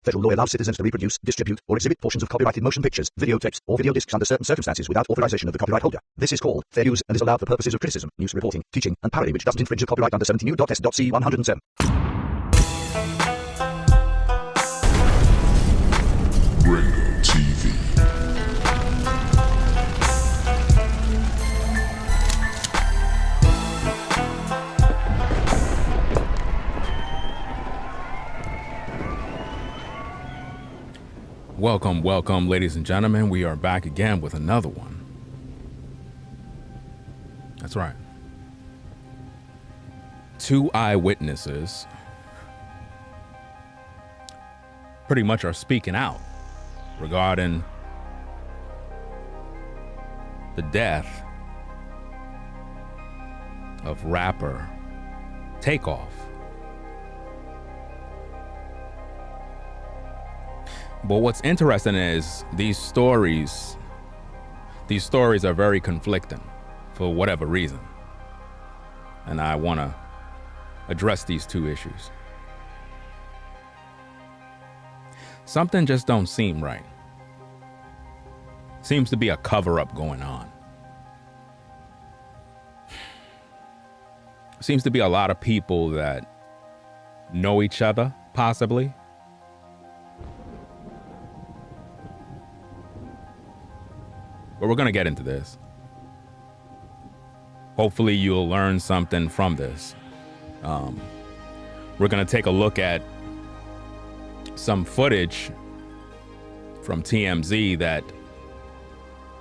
Federal law allows citizens to reproduce, distribute, or exhibit portions of copyrighted motion pictures, videotapes, or video discs under certain circumstances without authorization of the copyright holder. This is called fair use and is allowed for purposes of criticism, news reporting, teaching, and parody which doesn't infringe the copyright under 17 U.S.C. 107. Rainbow TV. Welcome, ladies and gentlemen. We are back again with another one. That's right. Two eyewitnesses pretty much are speaking out regarding the death of rapper Takeoff. But what's interesting is these stories are very conflicting for whatever reason. And I want to address these two issues. Something just don't seem right. Seems to be a cover-up going on. Seems to be a lot of people that know each other, possibly. But we're going to get into this. Hopefully you'll learn something from this. We're going to take a look at some footage from TMZ that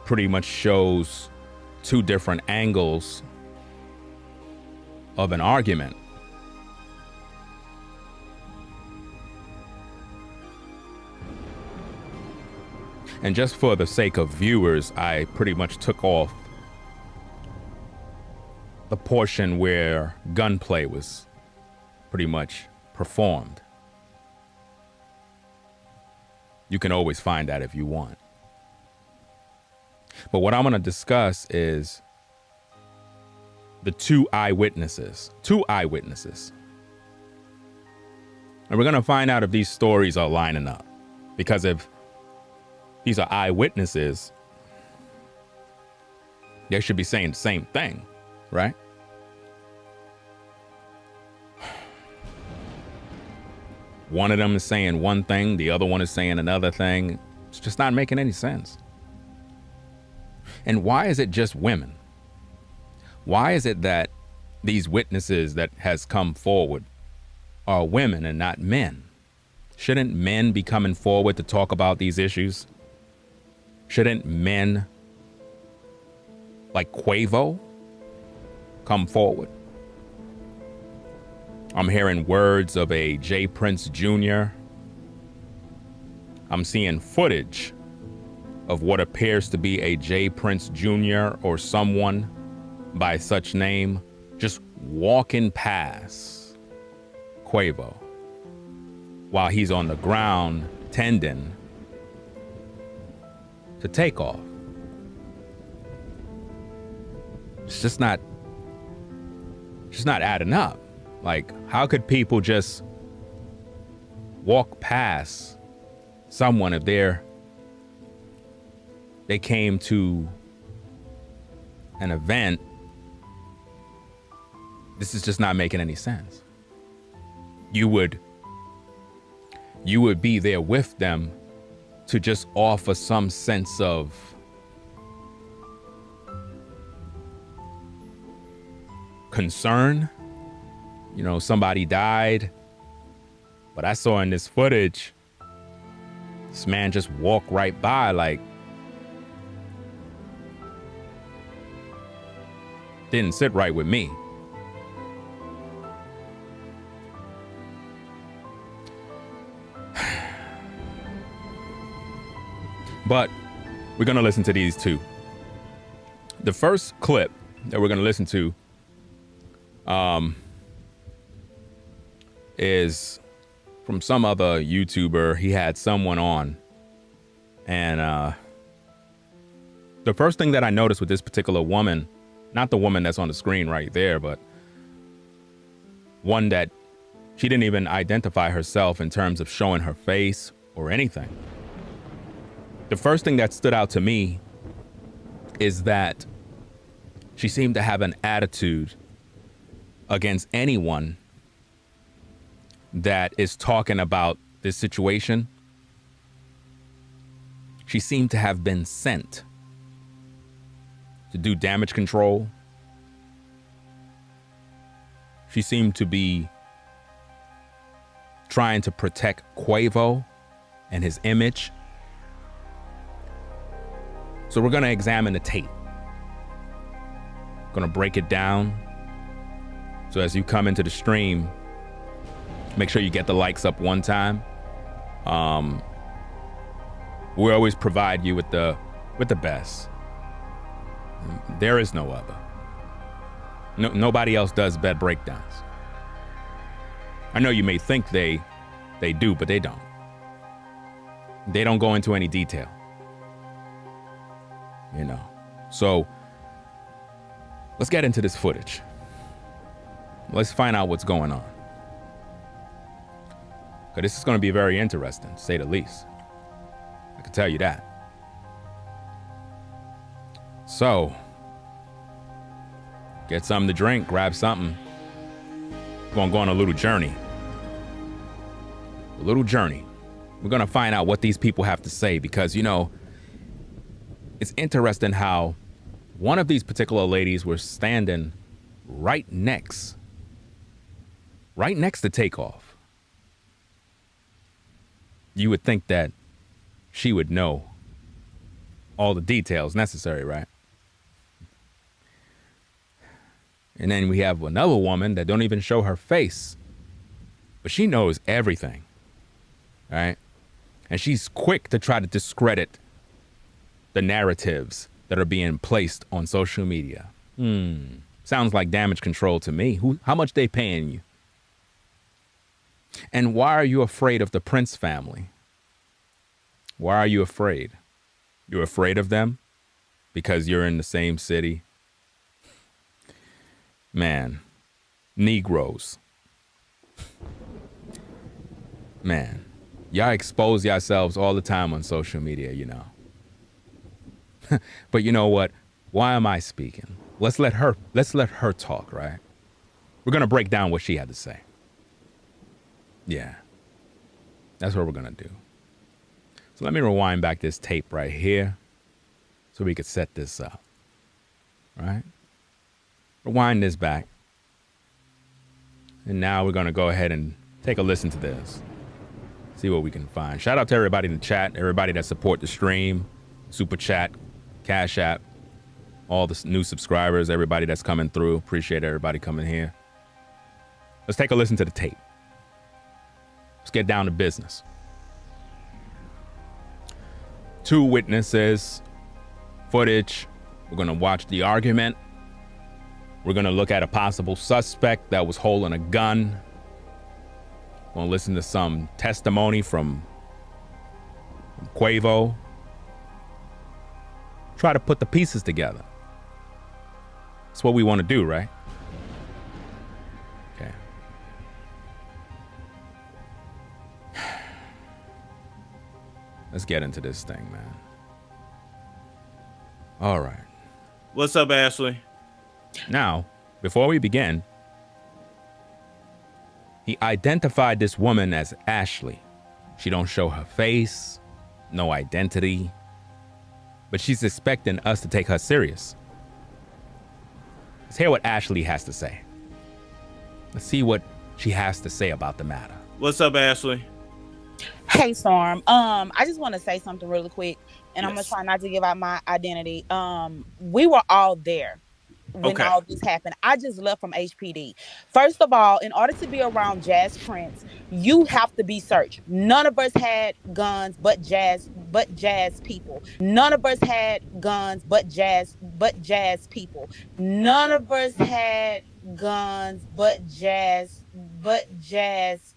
pretty much shows two different angles of an argument. And just for the sake of viewers, I pretty much took off the portion where gunplay was pretty much performed. You can always find that if you want. But what I'm going to discuss is the two eyewitnesses. And we're going to find out if these stories are lining up. Because if these are eyewitnesses, they should be saying the same thing, right? One of them is saying one thing, the other one is saying another thing. It's just not making any sense. And why is it just women? Why is it that these witnesses that has come forward are women and not men? Shouldn't men be coming forward to talk about these issues? Shouldn't men like Quavo come forward? I'm hearing words of a J. Prince Jr. I'm seeing footage of what appears to be a J. Prince Jr. or someone by such name just walking past Quavo while he's on the ground tending to Takeoff. It's just not adding up. Like, how could people just walk past someone if they came to an event? This is just not making any sense. You would be there with them to just offer some sense of concern. You know, somebody died, but I saw in this footage, this man just walked right by, like, didn't sit right with me. But we're going to listen to these two. The first clip that we're going to listen to is from some other YouTuber. He had someone on. And the first thing that I noticed with this particular woman, not the woman that's on the screen right there, but one that She didn't even identify herself in terms of showing her face or anything. The first thing that stood out to me is that she seemed to have an attitude against anyone that is talking about this situation. She seemed to have been sent to do damage control. She seemed to be trying to protect Quavo and his image. So we're going to examine the tape. Going to break it down. So as you come into the stream, make sure you get the likes up one time. We always provide you with the best. There is no other. Nobody else does bed breakdowns. I know you may think they do, but they don't. They don't go into any detail. You know. So let's get into this footage. Let's find out what's going on. Because this is going to be very interesting, to say the least. I can tell you that. So, get something to drink, grab something. We're going to go on a little journey. A little journey. We're going to find out what these people have to say because, you know, it's interesting how one of these particular ladies was standing right next to Takeoff. You would think that she would know all the details necessary, right? And then we have another woman that don't even show her face, but she knows everything, right? And she's quick to try to discredit the narratives that are being placed on social media. Sounds like damage control to me. How much they paying you? And why are you afraid of the Prince family? Why are you afraid? You're afraid of them because you're in the same city? Man, Negroes. Man, y'all expose yourselves all the time on social media, you know. But you know what? Why am I speaking? Let's let her talk, right? We're going to break down what she had to say. Yeah. That's what we're going to do. So let me rewind back this tape right here so we could set this up. Right? Rewind this back. And now we're going to go ahead and take a listen to this. See what we can find. Shout out to everybody in the chat, everybody that support the stream, Super Chat, Cash App, all the new subscribers, everybody that's coming through. Appreciate everybody coming here. Let's take a listen to the tape. Let's get down to business. 2 witnesses, footage. We're going to watch the argument. We're going to look at a possible suspect that was holding a gun. We're going to listen to some testimony from Quavo. Try to put the pieces together. That's what we want to do, right? Okay. Let's get into this thing, man. All right. What's up, Ashley? Now, before we begin, he identified this woman as Ashley. She don't show her face, no identity, but she's expecting us to take her serious. Let's hear what Ashley has to say. Let's see what she has to say about the matter. What's up, Ashley? Hey, Storm. I just want to say something really quick, and Yes. I'm gonna try not to give out my identity. We were all there when all this happened. I just left from HPD. First of all, in order to be around Jazz Prince, you have to be searched. None of us had guns but Jazz people. None of us had guns but Jazz people. None of us had guns but Jazz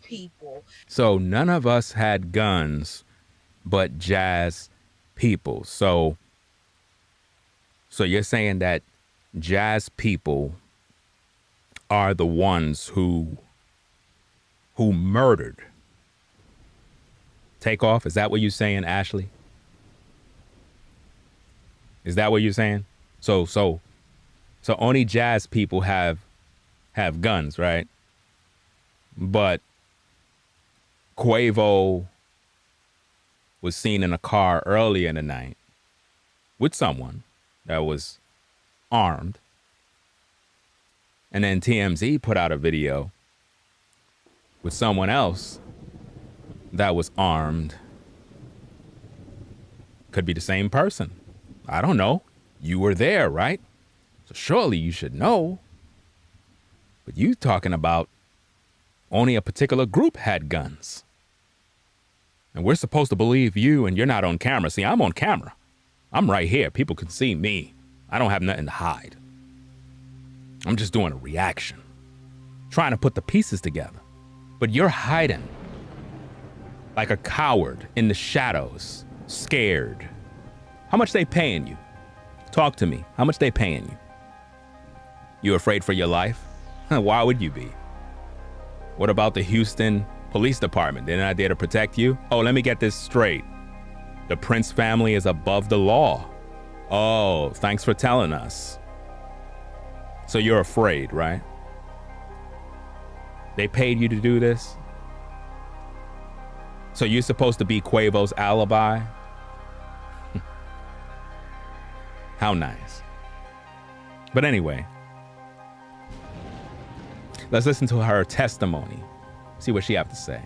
people. So none of us had guns but Jazz people. So you're saying that Jazz people are the ones who who murdered Takeoff. Is that what you're saying, Ashley? Is that what you're saying? So only jazz people have guns, right? But Quavo was seen in a car earlier in the night with someone that was armed. And then TMZ put out a video with someone else that was armed. Could be the same person. I don't know. You were there, right? So surely you should know. But you talking about only a particular group had guns. And we're supposed to believe you, and you're not on camera. See, I'm on camera. I'm right here. People can see me. I don't have nothing to hide. I'm just doing a reaction. Trying to put the pieces together. But you're hiding. Like a coward in the shadows. Scared. How much they paying you? Talk to me. How much they paying you? You afraid for your life? Why would you be? What about the Houston Police Department? They're not there to protect you? Oh, let me get this straight. The Prince family is above the law. Oh, thanks for telling us. So you're afraid, right? They paid you to do this? So you're supposed to be Quavo's alibi? How nice. But anyway, let's listen to her testimony. See what she have to say.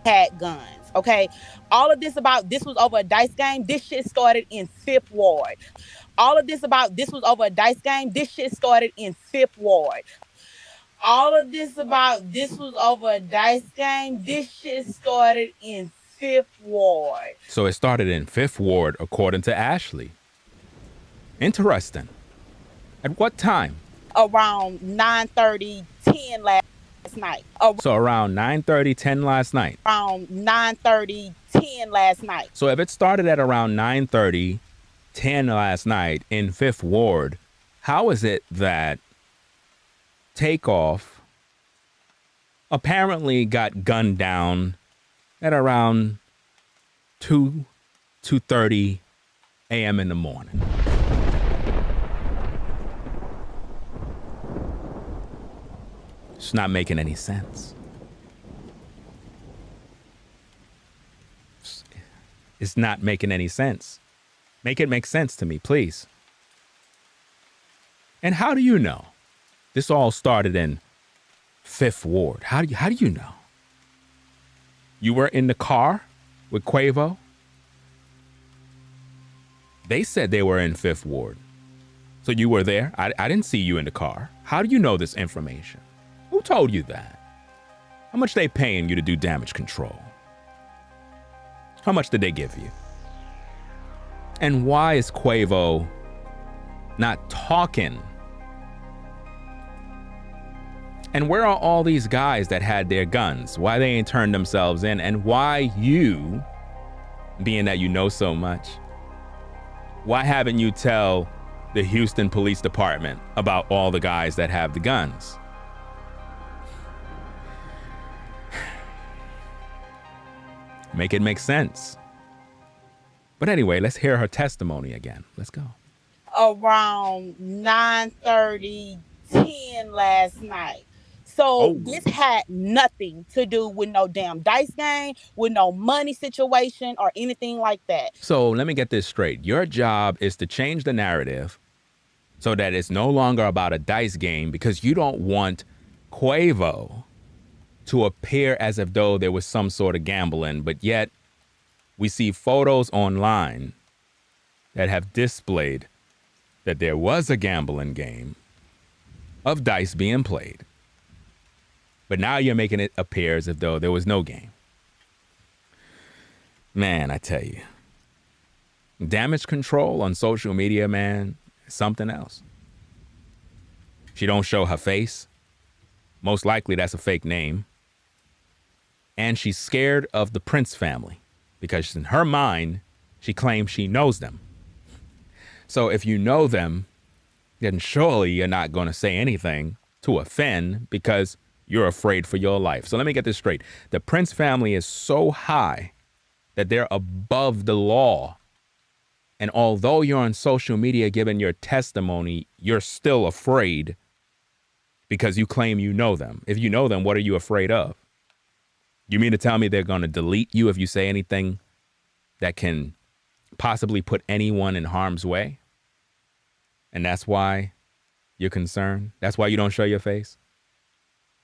Had guns, okay? All of this about this was over a dice game. This shit started in Fifth Ward. All of this about this was over a dice game. This shit started in Fifth Ward. All of this about this was over a dice game. This shit started in Fifth Ward. So it started in Fifth Ward, according to Ashley. Interesting. At what time? Around 9:30, 10 last night. So around 9:30, 10 last night. Around 9:30, 10 last night. So if it started at around 9:30, 10 last night in Fifth Ward, how is it that Takeoff apparently got gunned down at around 2:30 a.m. in the morning? It's not making any sense. It's not making any sense. Make it make sense to me, please. And how do you know? This all started in Fifth Ward. How do you know? You were in the car with Quavo? They said they were in Fifth Ward. So you were there? I didn't see you in the car. How do you know this information? Who told you that? How much they paying you to do damage control? How much did they give you? And why is Quavo not talking? And where are all these guys that had their guns? Why they ain't turned themselves in? And why you, being that you know so much, why haven't you tell the Houston Police Department about all the guys that have the guns? Make it make sense. But anyway, let's hear her testimony again. Let's go. Around 9:30, 10 last night. So this had nothing to do with no damn dice game, with no money situation or anything like that. So let me get this straight. Your job is to change the narrative so that it's no longer about a dice game, because you don't want Quavo to appear as if though there was some sort of gambling, but yet we see photos online that have displayed that there was a gambling game of dice being played. But now you're making it appear as if though there was no game. Man, I tell you, damage control on social media, man, is something else. She don't show her face. Most likely that's a fake name. And she's scared of the Prince family because in her mind, she claims she knows them. So if you know them, then surely you're not going to say anything to offend, because You're afraid for your life. So let me get this straight. The Prince family is so high that they're above the law. And although you're on social media giving your testimony, you're still afraid because you claim you know them. If you know them, what are you afraid of? You mean to tell me they're going to delete you if you say anything that can possibly put anyone in harm's way? And that's why you're concerned? That's why you don't show your face?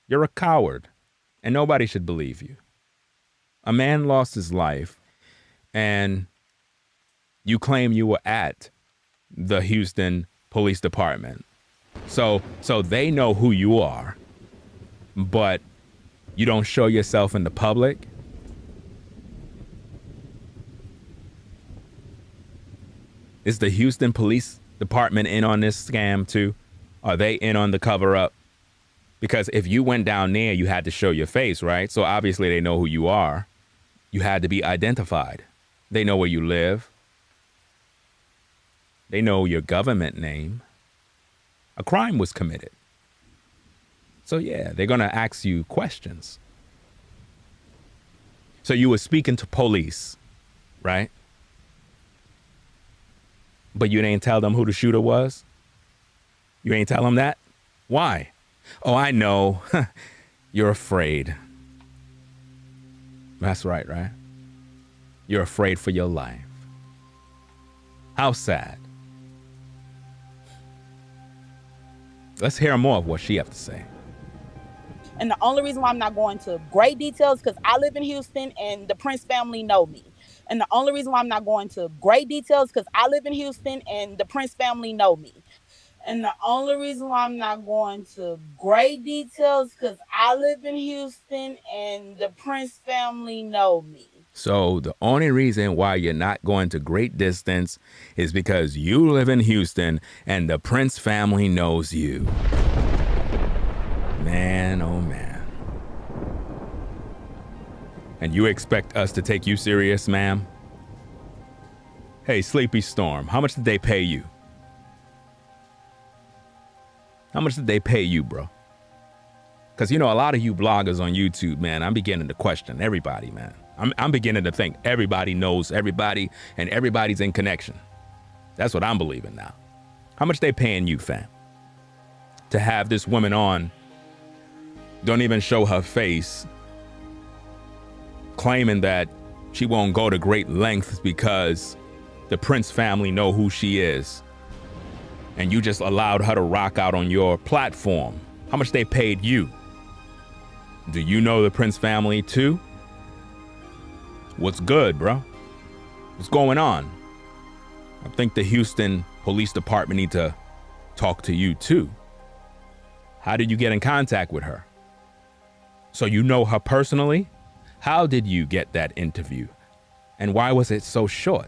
You're a coward, and nobody should believe you. A man lost his life, and you claim you were at the Houston Police Department. So they know who you are, but you don't show yourself in the public? Is the Houston Police Department in on this scam too? Are they in on the cover up? Because if you went down there, you had to show your face, right? So obviously they know who you are. You had to be identified. They know where you live. They know your government name. A crime was committed. So yeah, they're going to ask you questions. So you were speaking to police, right? But you didn't tell them who the shooter was? You ain't tell them that? Why? Oh, I know. You're afraid. That's right, right? You're afraid for your life. How sad. Let's hear more of what she has to say. And the only reason why I'm not going to great details because I live in Houston and the Prince family know me. And the only reason why I'm not going to great details because I live in Houston and the Prince family know me. And the only reason why I'm not going to great details because I live in Houston and the Prince family know me. So the only reason why you're not going to great distance is because you live in Houston and the Prince family knows you. Man, oh man. And you expect us to take you serious, ma'am? Hey, Sleepy Storm, how much did they pay you? How much did they pay you, bro? Because, you know, a lot of you bloggers on YouTube, man, I'm beginning to question everybody, man. I'm beginning to think everybody knows everybody and everybody's in connection. That's what I'm believing now. How much they paying you, fam? To have this woman on, don't even show her face, claiming that she won't go to great lengths because the Prince family know who she is. And you just allowed her to rock out on your platform. How much they paid you? Do you know the Prince family too? What's good, bro? What's going on? I think the Houston Police Department need to talk to you too. How did you get in contact with her? So you know her personally? How did you get that interview? And why was it so short?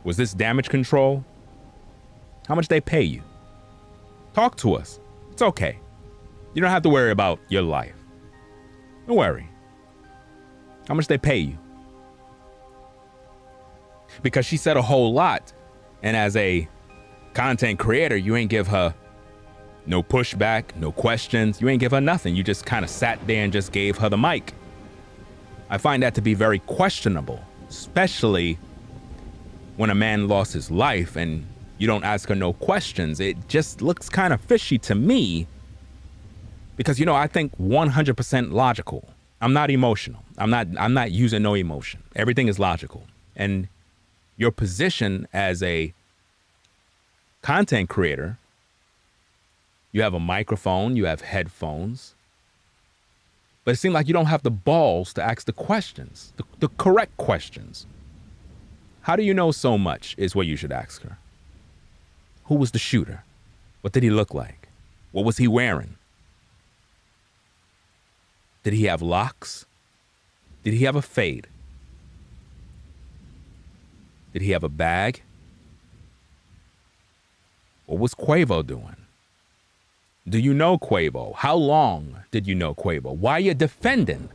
Was this damage control? How much they pay you? Talk to us. It's okay. You don't have to worry about your life. Don't worry. How much they pay you? Because she said a whole lot. And as a content creator, you ain't give her no pushback, no questions. You ain't give her nothing. You just kind of sat there and just gave her the mic. I find that to be very questionable, especially when a man lost his life and you don't ask her no questions. It just looks kind of fishy to me because, you know, I think 100% logical. I'm not emotional. I'm not using no emotion. Everything is logical. And your position as a content creator, you have a microphone, you have headphones, but it seems like you don't have the balls to ask the questions, the correct questions. How do you know so much is what you should ask her. Who was the shooter? What did he look like? What was he wearing? Did he have locks? Did he have a fade? Did he have a bag? What was Quavo doing? Do you know Quavo? How long did you know Quavo? Why are you defending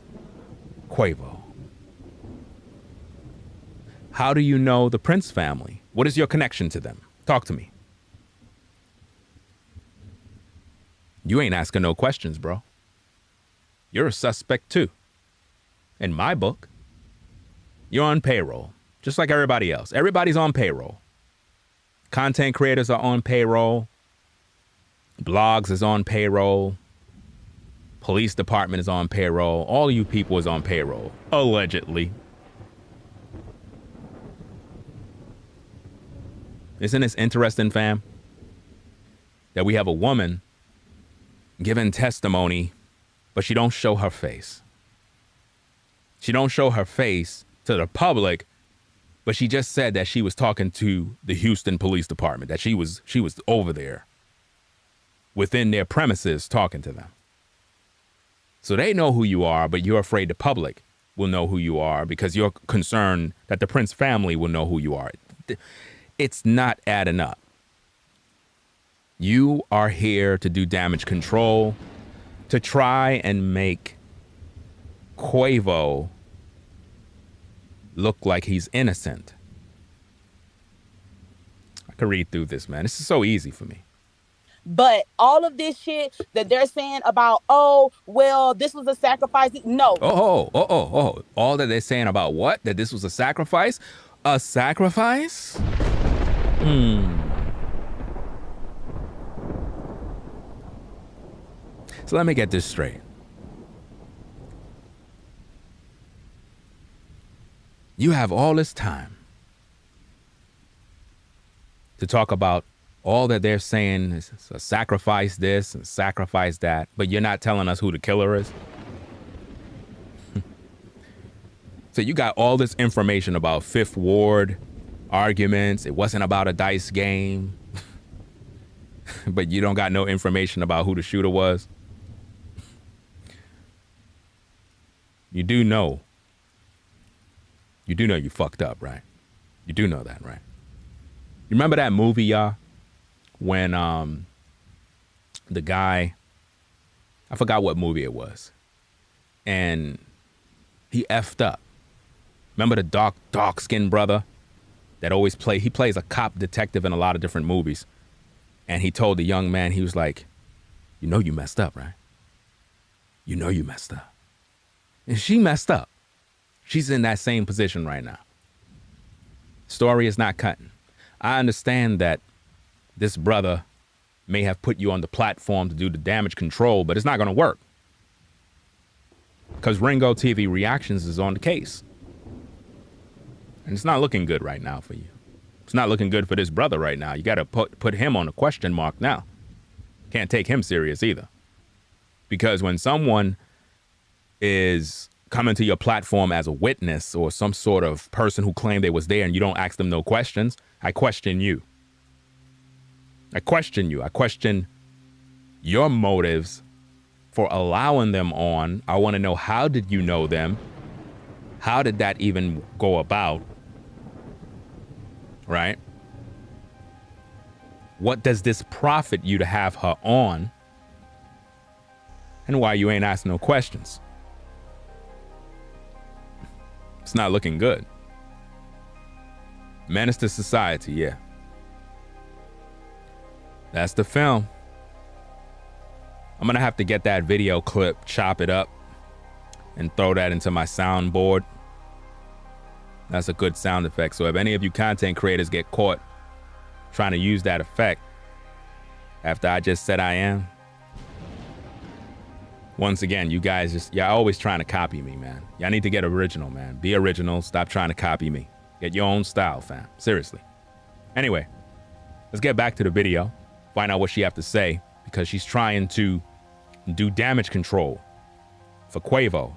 Quavo? How do you know the Prince family? What is your connection to them? Talk to me. You ain't asking no questions, bro. you're a suspect too. In my book, you're on payroll, just like everybody else. Everybody's on payroll. Content creators are on payroll. Blogs is on payroll. Police department is on payroll. All you people is on payroll, allegedly. Isn't this interesting, fam? That we have a woman giving testimony, but she don't show her face. She don't show her face to the public, but she just said that she was talking to the Houston Police Department, that she was over there within their premises talking to them. So they know who you are, but you're afraid the public will know who you are because you're concerned that the Prince family will know who you are. It's not adding up. You are here to do damage control, to try and make Quavo look like he's innocent. I could read through this, man. This is so easy for me. But all of this shit that they're saying about, oh, well, this was a sacrifice. No. Oh. All that they're saying about what? That this was a sacrifice? A sacrifice? So let me get this straight. You have all this time to talk about all that they're saying is sacrifice this and sacrifice that, but you're not telling us who the killer is. So you got all this information about Fifth Ward arguments. It wasn't about a dice game, but you don't got no information about who the shooter was. You do know you fucked up, right? You do know that, right? You remember that movie, y'all? When the guy, I forgot what movie it was, and he effed up. Remember the dark skinned brother that always he plays a cop detective in a lot of different movies. And he told the young man, he was like, you know you messed up, right? You know you messed up. And she messed up. She's in that same position right now. Story is not cutting. I understand that this brother may have put you on the platform to do the damage control, but it's not going to work. Because Ringo TV Reactions is on the case. And it's not looking good right now for you. It's not looking good for this brother right now. You got to put him on a question mark now. Can't take him serious either. Because when someone is coming to your platform as a witness or some sort of person who claimed they was there and you don't ask them no questions, I question you. I question you. I question your motives for allowing them on. I want to know, how did you know them? How did that even go about? Right? What does this profit you to have her on? And why you ain't asking no questions? It's not looking good. Menace to society, yeah. That's the film. I'm gonna have to get that video clip, chop it up, and throw that into my soundboard. That's a good sound effect. So if any of you content creators get caught trying to use that effect after I just said I am, once again, you guys y'all always trying to copy me, man. Y'all need to get original, man. Be original. Stop trying to copy me. Get your own style, fam. Seriously. Anyway, let's get back to the video. Find out what she have to say, because she's trying to do damage control for Quavo.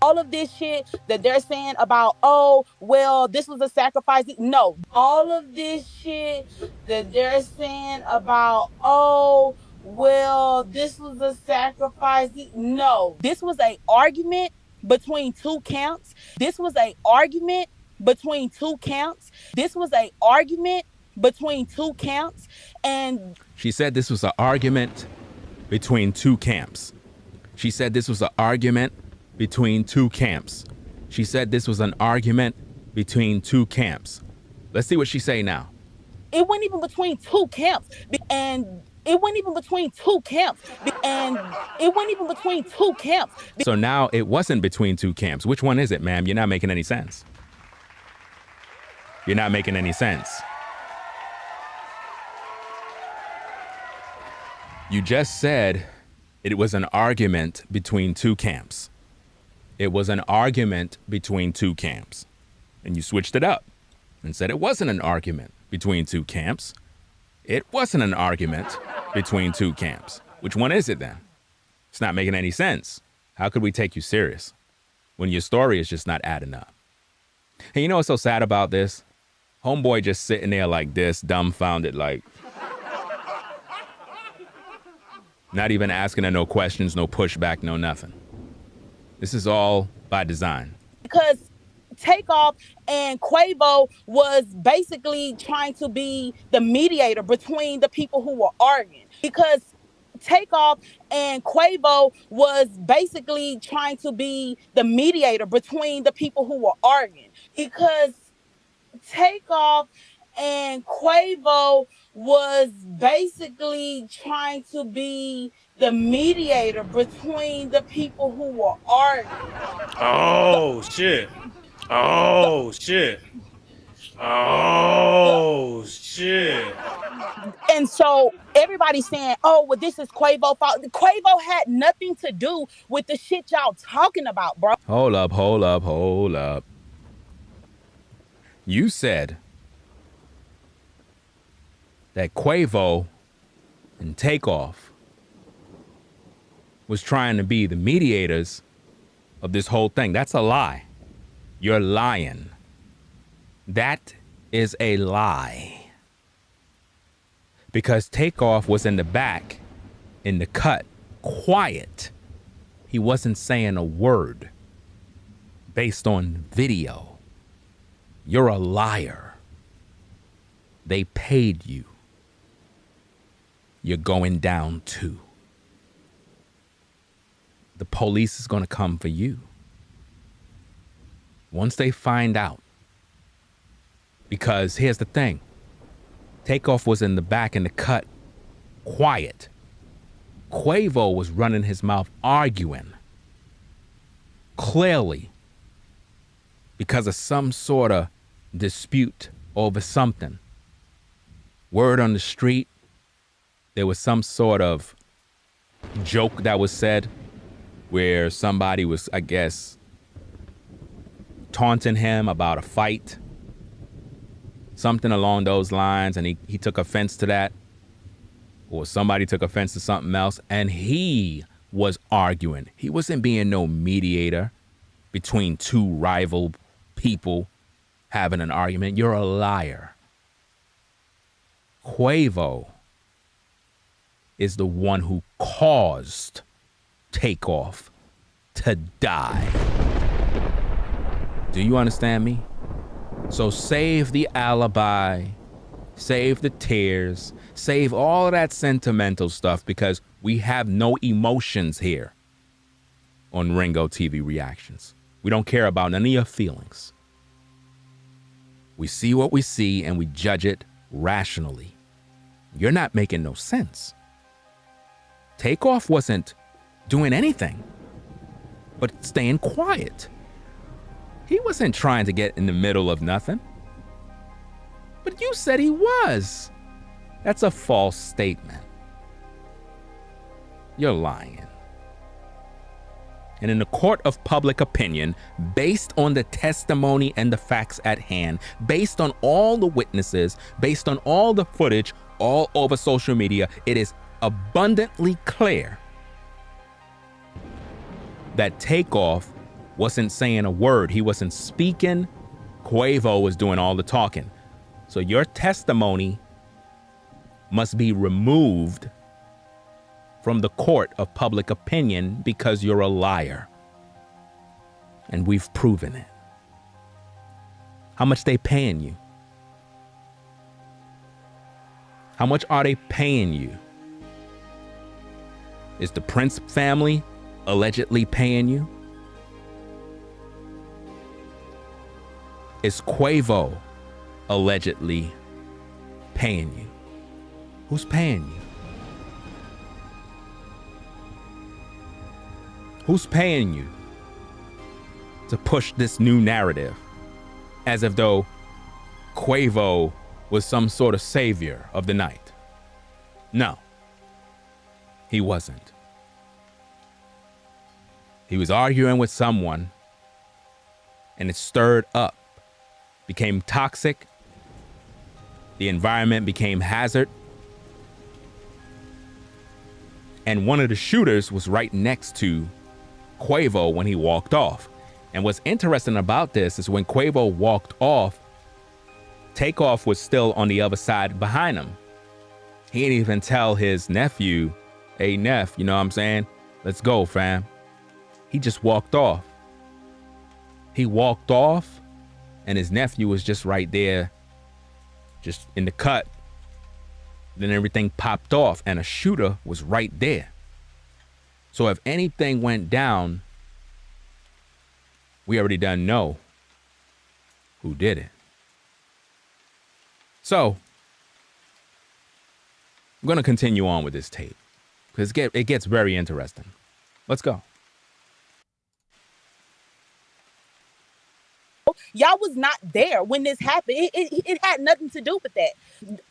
All of this shit that they're saying about, oh, well, this was a sacrifice. No. All of this shit that they're saying about, oh, well, this was a sacrifice. No. This was an argument between two camps. This was an argument between two camps. This was an argument between two camps. And she said this was an argument between two camps. She said this was an argument between two camps. She said this was an argument between two camps. Let's see what she say now. It wasn't even between two camps. And it went even between two camps. And it went even between two camps. So now it wasn't between two camps. Which one is it, ma'am? You're not making any sense. You're not making any sense. You just said it was an argument between two camps. It was an argument between two camps. And you switched it up and said it wasn't an argument between two camps. It wasn't an argument between two camps. Which one is it then? It's not making any sense. How could we take you serious when your story is just not adding up? Hey, you know what's so sad about this? Homeboy just sitting there like this, dumbfounded, like, not even asking her no questions, no pushback, no nothing. This is all by design. Because Takeoff and Quavo was basically trying to be the mediator between the people who were arguing. Because Takeoff and Quavo was basically trying to be the mediator between the people who were arguing. Because Takeoff and Quavo was basically trying to be the mediator between the people who were arguing. Oh, shit. Oh, shit. Oh, shit. And so everybody's saying, oh, well, this is Quavo's fault. Quavo had nothing to do with the shit y'all talking about, bro. Hold up. You said that Quavo and Takeoff was trying to be the mediators of this whole thing. That's a lie. You're lying. That is a lie. Because Takeoff was in the back, in the cut, quiet. He wasn't saying a word based on video. You're a liar. They paid you. You're going down too. The police is going to come for you. Once they find out. Because here's the thing. Takeoff was in the back in the cut, quiet. Quavo was running his mouth arguing. Clearly. Because of some sort of dispute over something. Word on the street. There was some sort of joke that was said where somebody was, I guess, taunting him about a fight. Something along those lines, and he took offense to that. Or somebody took offense to something else, and he was arguing. He wasn't being no mediator between two rival people having an argument. You're a liar. Quavo is the one who caused Takeoff to die. Do you understand me? So save the alibi, save the tears, save all of that sentimental stuff, because we have no emotions here on Ringo TV Reactions. We don't care about none of your feelings. We see what we see and we judge it rationally. You're not making no sense. Takeoff wasn't doing anything but staying quiet. He wasn't trying to get in the middle of nothing. But you said he was. That's a false statement. You're lying. And in the court of public opinion, based on the testimony and the facts at hand, based on all the witnesses, based on all the footage all over social media, it is abundantly clear that Takeoff wasn't saying a word. He wasn't speaking. Quavo was doing all the talking. So your testimony must be removed from the court of public opinion because you're a liar. And we've proven it. How much they paying you? How much are they paying you? Is the Prince family allegedly paying you? Is Quavo allegedly paying you? Who's paying you? Who's paying you to push this new narrative as if though Quavo was some sort of savior of the night? No, he wasn't. He was arguing with someone and it stirred up, became toxic. The environment became hazard. And one of the shooters was right next to Quavo when he walked off. And what's interesting about this is when Quavo walked off, Takeoff was still on the other side behind him. He didn't even tell his nephew, hey, Neff, you know what I'm saying? Let's go, fam. He just walked off. He walked off and his nephew was just right there, just in the cut. Then everything popped off and a shooter was right there. So if anything went down, we already done know who did it. So I'm going to continue on with this tape because it gets very interesting. Let's go. Y'all was not there when this happened. It had nothing to do with that.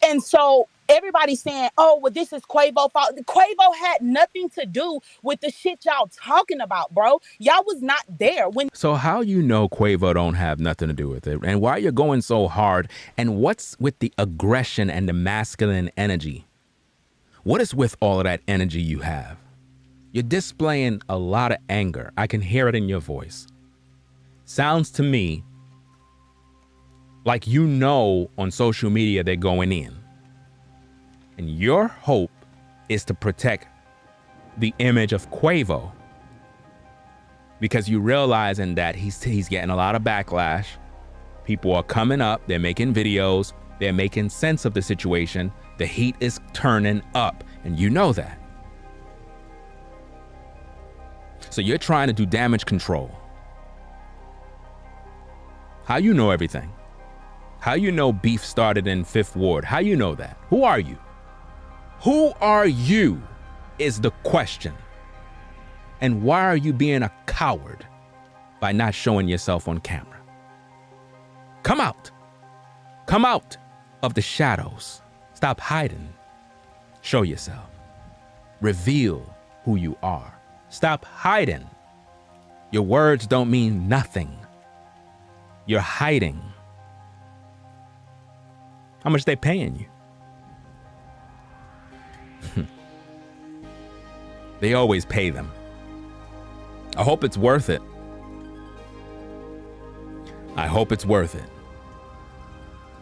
And so everybody's saying, oh, well, this is Quavo's fault. Quavo had nothing to do with the shit y'all talking about, bro. Y'all was not there when. So how you know Quavo don't have nothing to do with it? And why you're going so hard? And what's with the aggression and the masculine energy? What is with all of that energy you have? You're displaying a lot of anger. I can hear it in your voice. Sounds to me like you know on social media they're going in. And your hope is to protect the image of Quavo because you realizing that he's getting a lot of backlash. People are coming up, they're making videos, they're making sense of the situation. The heat is turning up, and you know that. So you're trying to do damage control. How you know everything? How you know beef started in 5th Ward? How you know that? Who are you? Who are you is the question. And why are you being a coward by not showing yourself on camera? Come out. Come out of the shadows. Stop hiding. Show yourself. Reveal who you are. Stop hiding. Your words don't mean nothing. You're hiding. How much they paying you? They always pay them. I hope it's worth it. I hope it's worth it.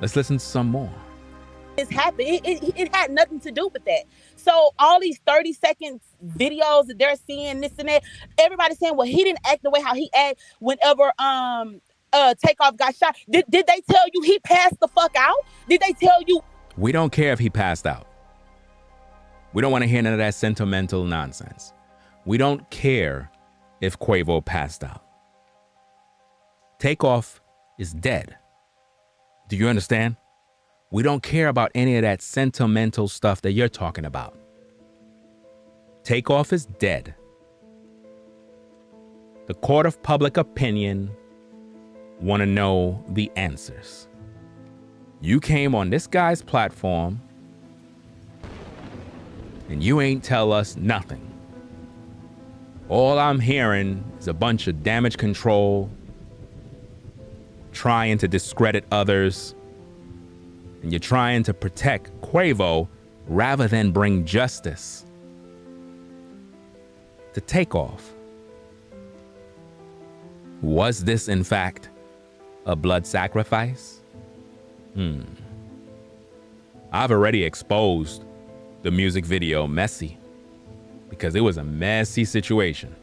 Let's listen to some more. This happened. It had nothing to do with that. So all these 30-second videos that they're seeing, this and that, everybody's saying, well, he didn't act the way how he acted whenever Takeoff got shot. Did they tell you he passed the fuck out? Did they tell you? We don't care if he passed out. We don't want to hear none of that sentimental nonsense. We don't care if Quavo passed out. Takeoff is dead. Do you understand? We don't care about any of that sentimental stuff that you're talking about. Takeoff is dead. The court of public opinion want to know the answers. You came on this guy's platform and you ain't tell us nothing. All I'm hearing is a bunch of damage control, trying to discredit others, and you're trying to protect Quavo rather than bring justice to Takeoff. Was this, in fact, a blood sacrifice? I've already exposed the music video Messy because it was a messy situation.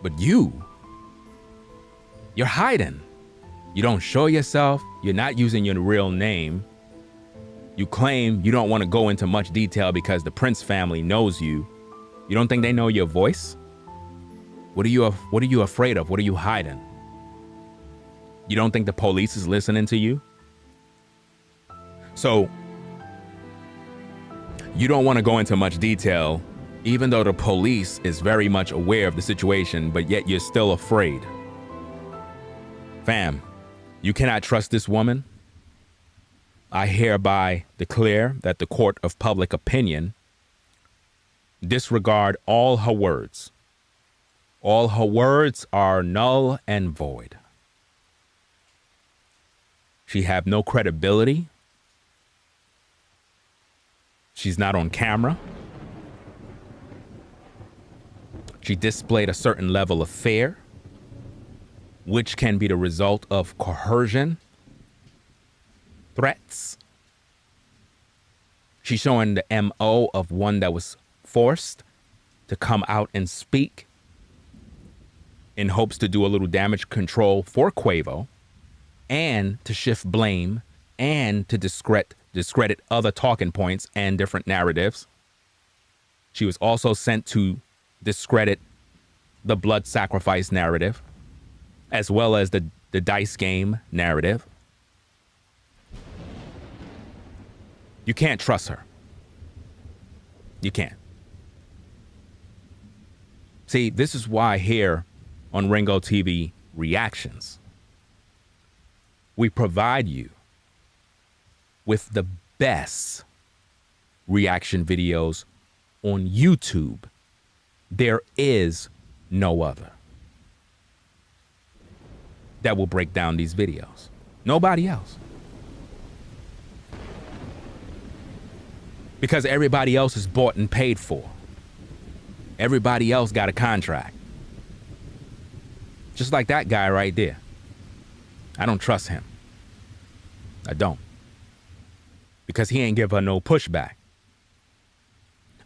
But you're hiding. You don't show yourself. You're not using your real name. You claim you don't want to go into much detail because the Prince family knows you. You don't think they know your voice? What are you afraid of? What are you hiding? You don't think the police is listening to you? So you don't want to go into much detail Even though the police is very much aware of the situation, but yet you're still afraid. Fam, you cannot trust this woman. I hereby declare that the court of public opinion disregard all her words. All her words are null and void. She have no credibility. She's not on camera. She displayed a certain level of fear, which can be the result of coercion, threats. She's showing the MO of one that was forced to come out and speak in hopes to do a little damage control for Quavo and to shift blame and to discredit other talking points and different narratives. She was also sent to discredit the blood sacrifice narrative, as well as the dice game narrative. You can't trust her. You can't. See, this is why here on Ringo TV Reactions, we provide you with the best reaction videos on YouTube. There is no other that will break down these videos. Nobody else. Because everybody else is bought and paid for. Everybody else got a contract. Just like that guy right there. I don't trust him. I don't. Because he ain't give her no pushback.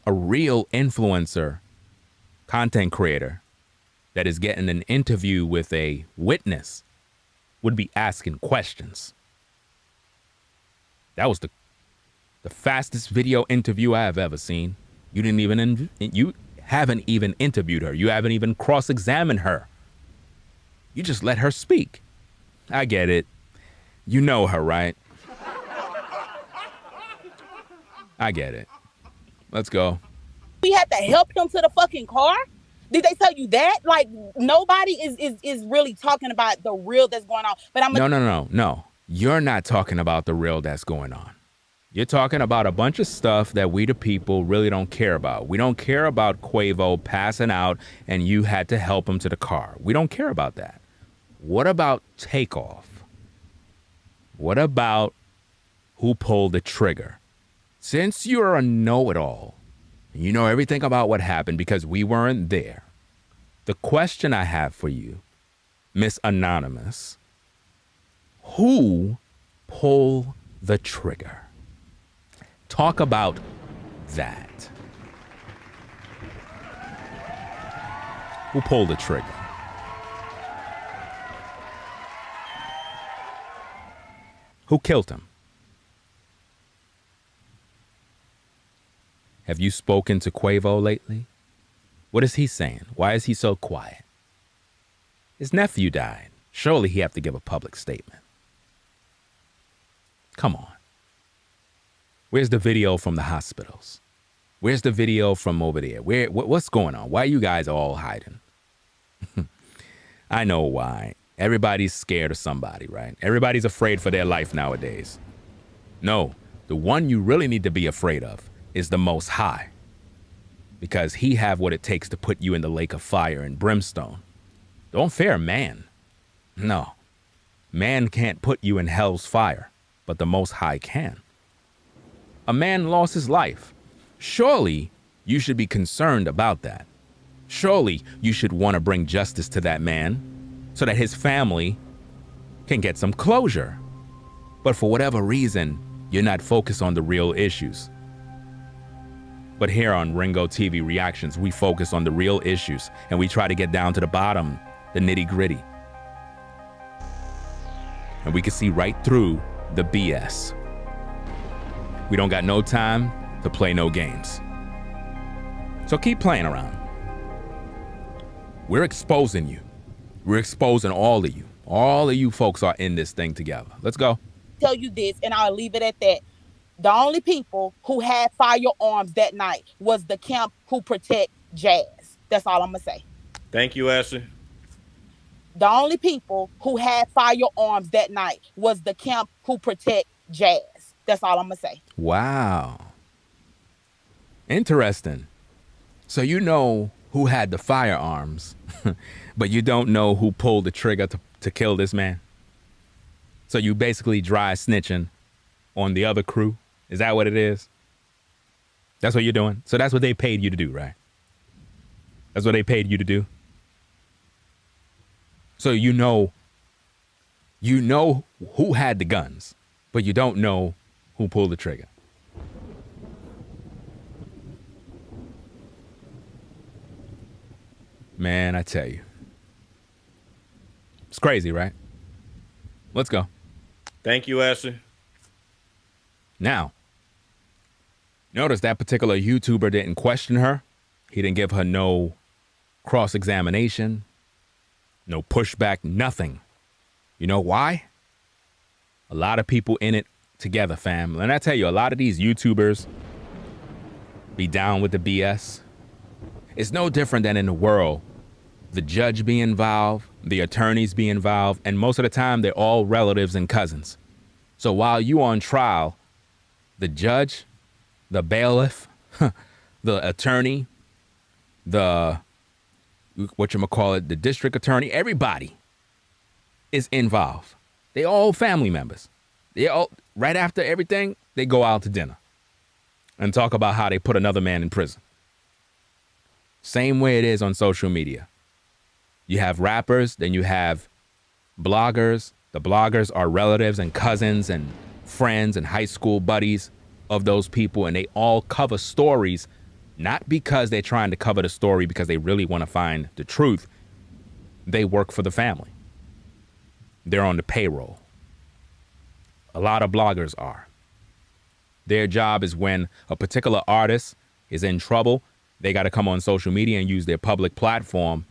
A real influencer, content creator that is getting an interview with a witness would be asking questions. That was the fastest video interview I have ever seen. You haven't even interviewed her. You haven't even cross-examined her. You just let her speak. I get it. You know her, right? I get it. Let's go. We had to help him to the fucking car? Did they tell you that? Like, nobody is really talking about the real that's going on. But No. You're not talking about the real that's going on. You're talking about a bunch of stuff that we the people really don't care about. We don't care about Quavo passing out and you had to help him to the car. We don't care about that. What about Takeoff? What about who pulled the trigger? Since you're a know-it-all, you know everything about what happened because we weren't there. The question I have for you, Miss Anonymous, who pulled the trigger? Talk about that. Who pulled the trigger? Who killed him? Have you spoken to Quavo lately? What is he saying? Why is he so quiet? His nephew died. Surely he have to give a public statement. Come on. Where's the video from the hospitals? Where's the video from over there? What's going on? Why are you guys all hiding? I know why. Everybody's scared of somebody, right? Everybody's afraid for their life nowadays. No, the one you really need to be afraid of is the Most High. Because he have what it takes to put you in the lake of fire and brimstone. Don't fear man. No. Man can't put you in hell's fire, but the Most High can. A man lost his life. Surely you should be concerned about that. Surely you should want to bring justice to that man so that his family can get some closure. But for whatever reason, you're not focused on the real issues. But here on Ringo TV Reactions, we focus on the real issues and we try to get down to the bottom, the nitty-gritty. And we can see right through the BS. We don't got no time to play no games. So keep playing around. We're exposing you. We're exposing all of you. All of you folks are in this thing together. Let's go. Tell you this, and I'll leave it at that. The only people who had firearms that night was the camp who protect Jazz. That's all I'm gonna say. Thank you, Ashley. The only people who had firearms that night was the camp who protect Jazz. That's all I'm gonna say. Wow. Interesting. So you know who had the firearms, but you don't know who pulled the trigger to kill this man? So you basically dry snitching on the other crew? Is that what it is? That's what you're doing? So that's what they paid you to do, right? That's what they paid you to do? So you know who had the guns, but you don't know who pulled the trigger. Man, I tell you. It's crazy, right? Let's go. Thank you, Ashley. Now, notice that particular YouTuber didn't question her. He didn't give her no cross-examination, no pushback, nothing. You know why? A lot of people in it together, fam. And I tell you, a lot of these YouTubers be down with the BS. It's no different than in the world. The judge be involved, the attorneys be involved, and most of the time they're all relatives and cousins. So while you on trial, the judge, the bailiff, the attorney, the district attorney, everybody is involved. They all family members. They all, right after everything, they go out to dinner and talk about how they put another man in prison. Same way it is on social media. You have rappers, then you have bloggers. The bloggers are relatives and cousins and friends and high school buddies of those people, and they all cover stories, not because they're trying to cover the story because they really want to find the truth. They work for the family. They're on the payroll. A lot of bloggers are. Their job is when a particular artist is in trouble, they got to come on social media and use their public platform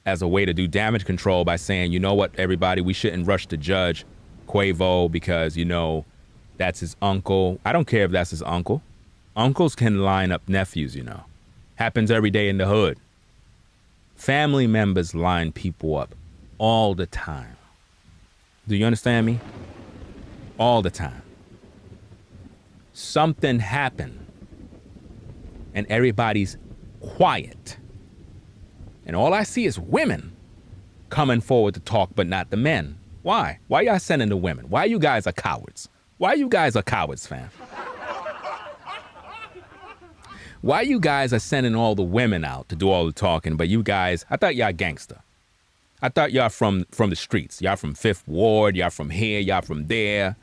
as a way to do damage control by saying, you know what, everybody, we shouldn't rush to judge Quavo because, you know, that's his uncle. I don't care if that's his uncle. Uncles can line up nephews, you know. Happens every day in the hood. Family members line people up all the time. Do you understand me? All the time. Something happened and everybody's quiet. And all I see is women coming forward to talk, but not the men. Why? Why y'all sending the women? Why you guys are cowards? Why you guys are cowards, fam? Why you guys are sending all the women out to do all the talking, but you guys, I thought y'all gangster. I thought y'all from the streets. Y'all from Fifth Ward, y'all from here, y'all from there.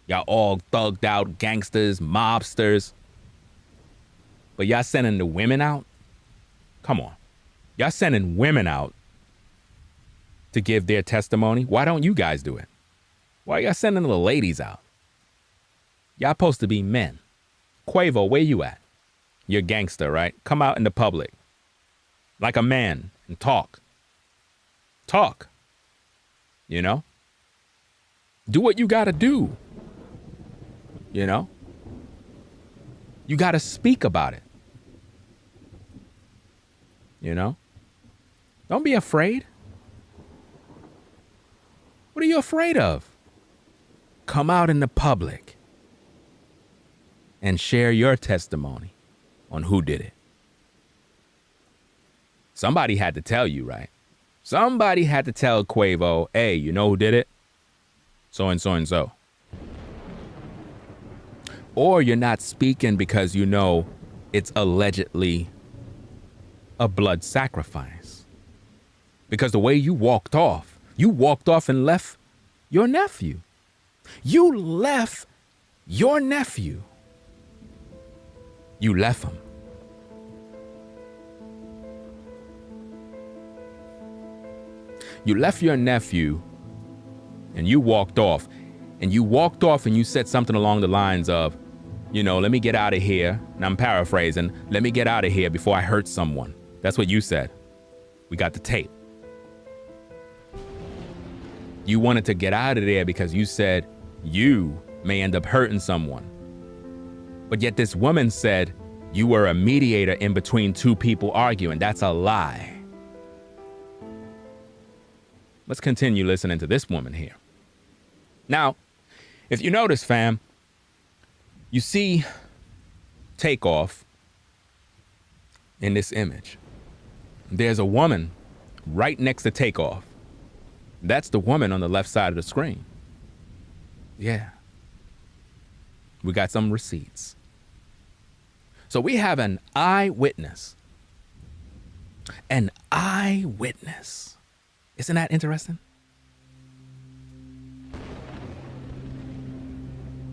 Y'all all thugged out gangsters, mobsters. But y'all sending the women out? Come on. Y'all sending women out to give their testimony? Why don't you guys do it? Why y'all sending the ladies out? Y'all supposed to be men. Quavo, where you at? You're gangster, right? Come out in the public like a man and talk. Talk. You know? Do what you gotta do. You know? You gotta speak about it. You know? Don't be afraid. What are you afraid of? Come out in the public and share your testimony on who did it. Somebody had to tell you, right? Somebody had to tell Quavo, hey, you know who did it? So and so and so. Or you're not speaking because you know it's allegedly a blood sacrifice. Because the way you walked off and left your nephew. You left your nephew. You left him. You left your nephew and you walked off. And you walked off and you said something along the lines of, you know, let me get out of here. And I'm paraphrasing, let me get out of here before I hurt someone. That's what you said. We got the tape. You wanted to get out of there because you said you may end up hurting someone. But yet this woman said you were a mediator in between two people arguing. That's a lie. Let's continue listening to this woman here. Now, if you notice, fam, you see Takeoff in this image. There's a woman right next to Takeoff. That's the woman on the left side of the screen. Yeah. We got some receipts. So we have an eyewitness. An eyewitness. Isn't that interesting?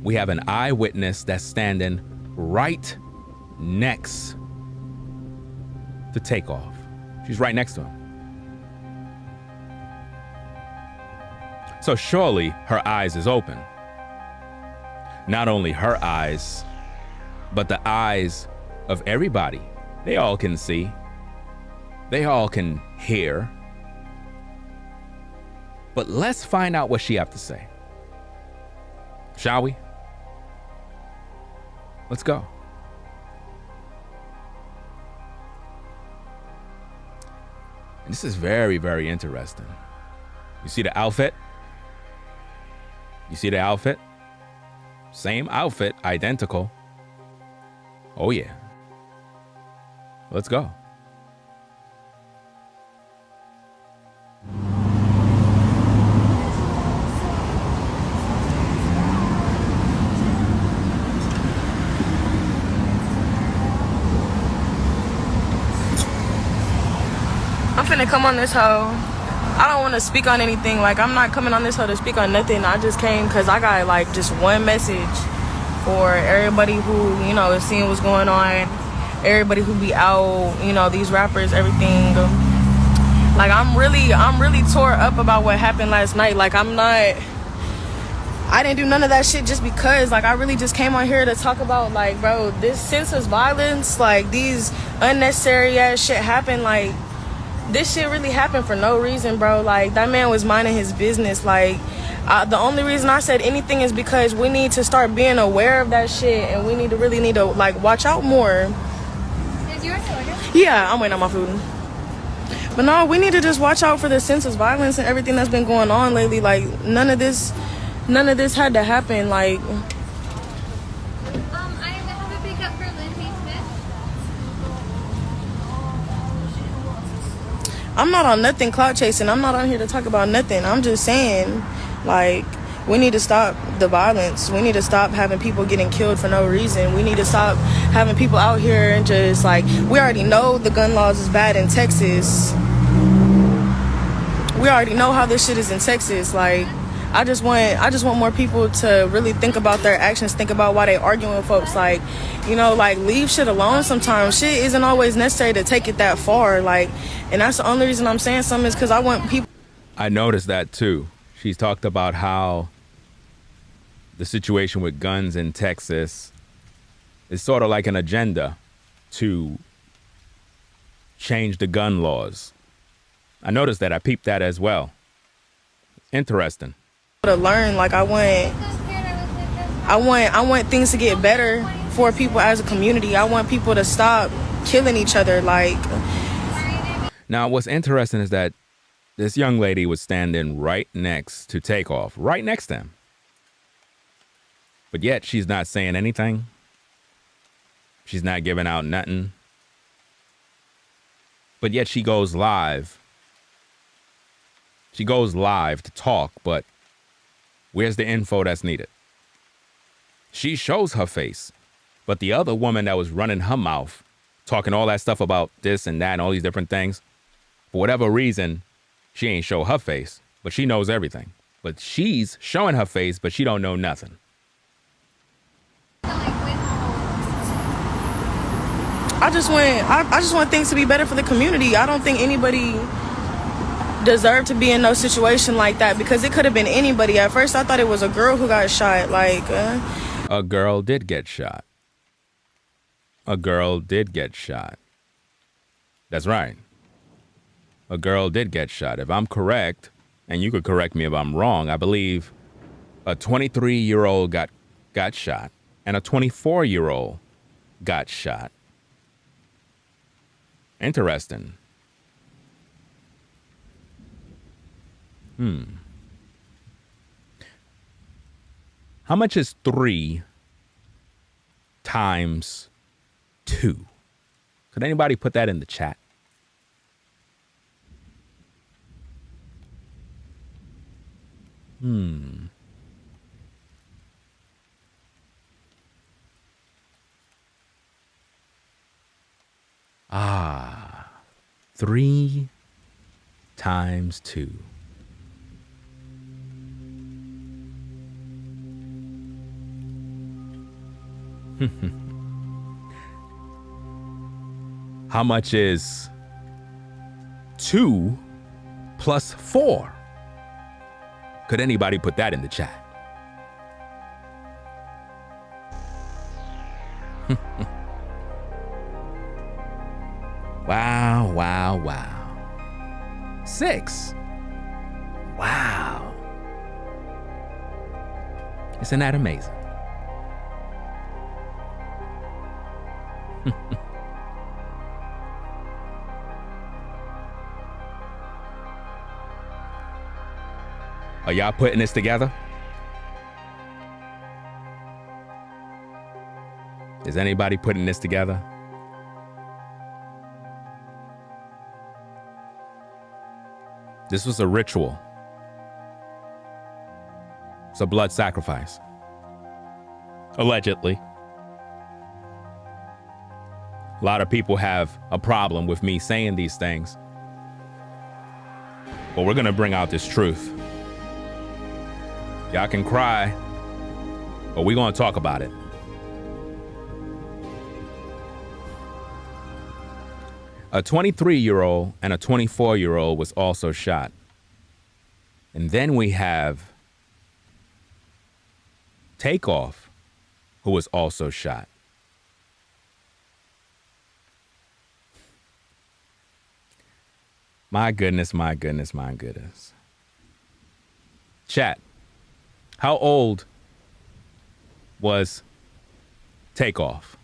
We have an eyewitness that's standing right next to Takeoff. She's right next to him. So surely her eyes is open. Not only her eyes, but the eyes of everybody. They all can see. They all can hear. But let's find out what she have to say. Shall we? Let's go. And this is very, very interesting. You see the outfit? You see the outfit? Same outfit, identical. Oh yeah. Let's go. I'm finna come on this hoe. I don't want to speak on anything. Like, I'm not coming on this hoe to speak on nothing. I just came because I got, like, just one message for everybody who, you know, is seeing what's going on. Everybody who be out, you know, these rappers, everything. Like, I'm really tore up about what happened last night. Like, I didn't do none of that shit just because. Like, I really just came on here to talk about, like, bro, this senseless violence, like, these unnecessary ass shit happen, like, this shit really happened for no reason, bro. Like, that man was minding his business. Like, the only reason I said anything is because we need to start being aware of that shit, and we need to like, watch out more. Is yours ordered? Yeah, I'm waiting on my food. But no, we need to just watch out for the senseless violence and everything that's been going on lately. Like, none of this had to happen. Like, I have a pickup for Lindsay Smith. I'm not on nothing clout chasing. I'm not on here to talk about nothing. I'm just saying, like, we need to stop the violence. We need to stop having people getting killed for no reason. We need to stop having people out here and just, like, we already know the gun laws is bad in Texas. We already know how this shit is in Texas. Like, I just want more people to really think about their actions, think about why they arguing with folks. Like, you know, like, leave shit alone sometimes. Shit isn't always necessary to take it that far. Like, and that's the only reason I'm saying something is because I want people. I noticed that too. She's talked about how the situation with guns in Texas is sort of like an agenda to change the gun laws. I noticed that. I peeped that as well. Interesting. To learn, like, I want things to get better for people as a community. I want people to stop killing each other. Like, now what's interesting is that this young lady was standing right next to Takeoff, right next to him. But yet she's not saying anything. She's not giving out nothing. But yet she goes live. She goes live to talk, but where's the info that's needed? She shows her face, but the other woman that was running her mouth, talking all that stuff about this and that and all these different things, for whatever reason, she ain't show her face, but she knows everything. But she's showing her face, but she don't know nothing. I just want things to be better for the community. I don't think anybody deserved to be in no situation like that, because it could have been anybody. At first I thought it was a girl who got shot. Like, a girl did get shot. A girl did get shot. That's right. A girl did get shot. If I'm correct, and you could correct me if I'm wrong, I believe a 23-year-old got shot. and a 24-year-old got shot. Interesting. How much is 3 times 2? Could anybody put that in the chat? Ah, 3 times 2. How much is 2 plus 4? Could anybody put that in the chat? Wow, wow, wow. 6. Wow. Isn't that amazing? Are y'all putting this together? Is anybody putting this together? This was a ritual. It's a blood sacrifice. Allegedly. A lot of people have a problem with me saying these things. But we're gonna bring out this truth. Y'all can cry, but we're gonna talk about it. A 23-year-old and a 24-year-old was also shot. And then we have Takeoff, who was also shot. My goodness, my goodness, my goodness. Chat, how old was Takeoff?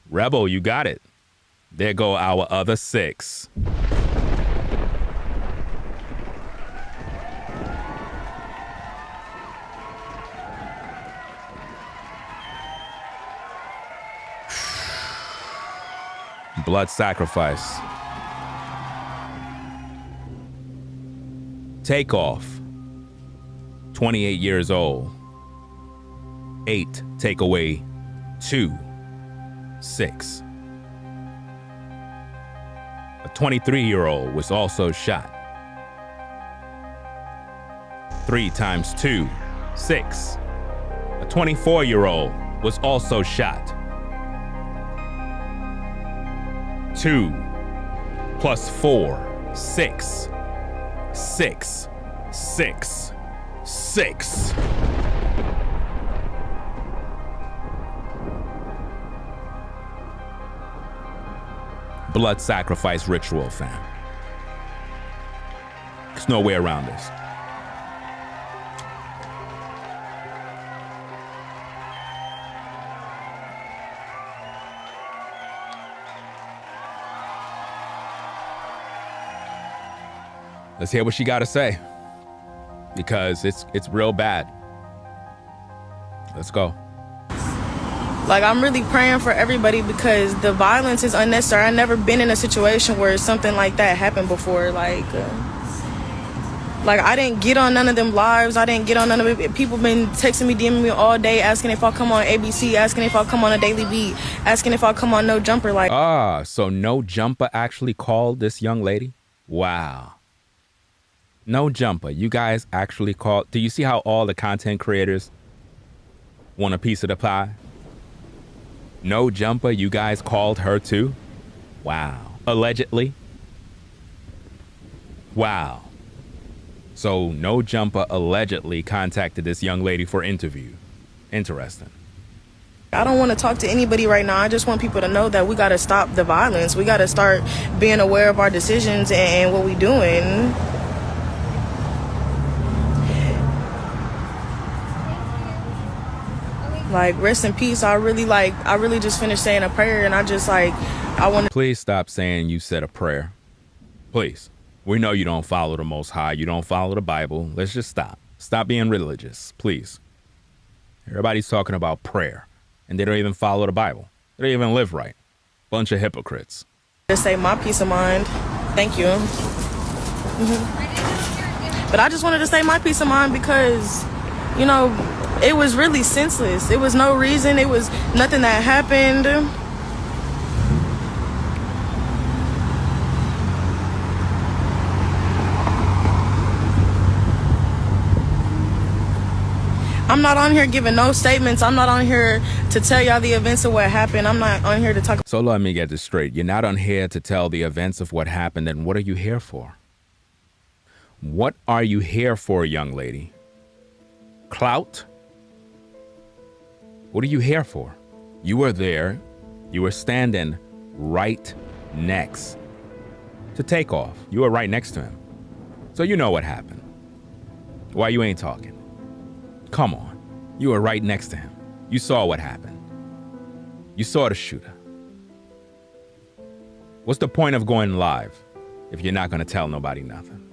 Rebel, you got it. There go our other 6. Blood sacrifice. Takeoff, 28 years old. 8 take away 2, 6. A 23-year-old was also shot. 3 times 2, 6. A 24-year-old was also shot. 2 plus 4, 6. 6, 6, 6. Blood sacrifice ritual, fam. There's no way around this. Let's hear what she got to say, because it's real bad. Let's go. Like, I'm really praying for everybody because the violence is unnecessary. I've never been in a situation where something like that happened before. Like I didn't get on none of them lives. I didn't get on none of it. People been texting me, DMing me all day, asking if I'll come on ABC, asking if I'll come on a Daily Beat, asking if I'll come on No Jumper. Like, so No Jumper actually called this young lady? Wow. No Jumper, you guys actually called. Do you see how all the content creators want a piece of the pie? No Jumper, you guys called her too? Wow. Allegedly? Wow. So No Jumper allegedly contacted this young lady for interview. Interesting. I don't want to talk to anybody right now. I just want people to know that we got to stop the violence. We got to start being aware of our decisions and what we doing. Like, rest in peace. I really just finished saying a prayer, and I want to. Please stop saying you said a prayer. Please. We know you don't follow the Most High. You don't follow the Bible. Let's just stop. Stop being religious, please. Everybody's talking about prayer, and they don't even follow the Bible. They don't even live right. Bunch of hypocrites. To say my peace of mind. Thank you. But I just wanted to say my peace of mind because, you know, it was really senseless. It was no reason. It was nothing that happened. I'm not on here giving no statements. I'm not on here to tell y'all the events of what happened. I'm not on here to talk. So let me get this straight. You're not on here to tell the events of what happened. Then what are you here for? What are you here for, young lady? Clout? What are you here for? You were there. You were standing right next to Takeoff. You were right next to him. So you know what happened. Why you ain't talking? Come on. You were right next to him. You saw what happened. You saw the shooter. What's the point of going live if you're not going to tell nobody nothing?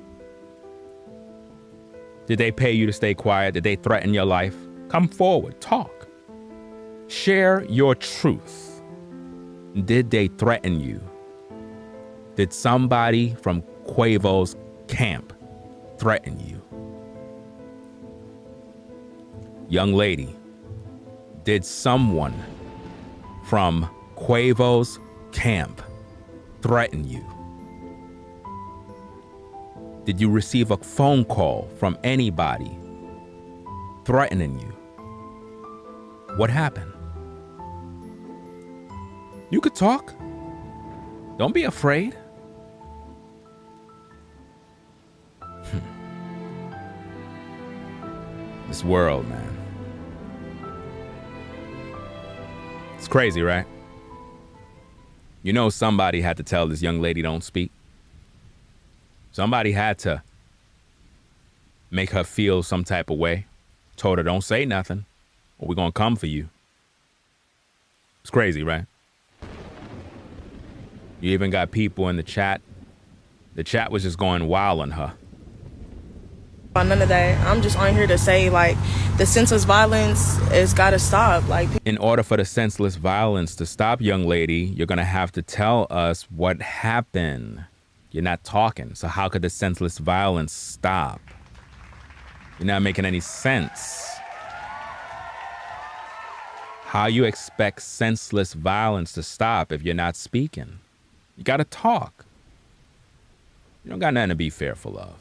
Did they pay you to stay quiet? Did they threaten your life? Come forward. Talk. Share your truth. Did they threaten you? Did somebody from Quavo's camp threaten you? Young lady, did someone from Quavo's camp threaten you? Did you receive a phone call from anybody threatening you? What happened? You could talk. Don't be afraid. This world, man. It's crazy, right? You know somebody had to tell this young lady don't speak. Somebody had to make her feel some type of way. Told her don't say nothing or we're going to come for you. It's crazy, right? You even got people in the chat. The chat was just going wild on her. None of that. I'm just on here to say, like, the senseless violence has got to stop. Like, in order for the senseless violence to stop, young lady, you're going to have to tell us what happened. You're not talking. So how could the senseless violence stop? You're not making any sense. How you expect senseless violence to stop if you're not speaking? You got to talk. You don't got nothing to be fearful of.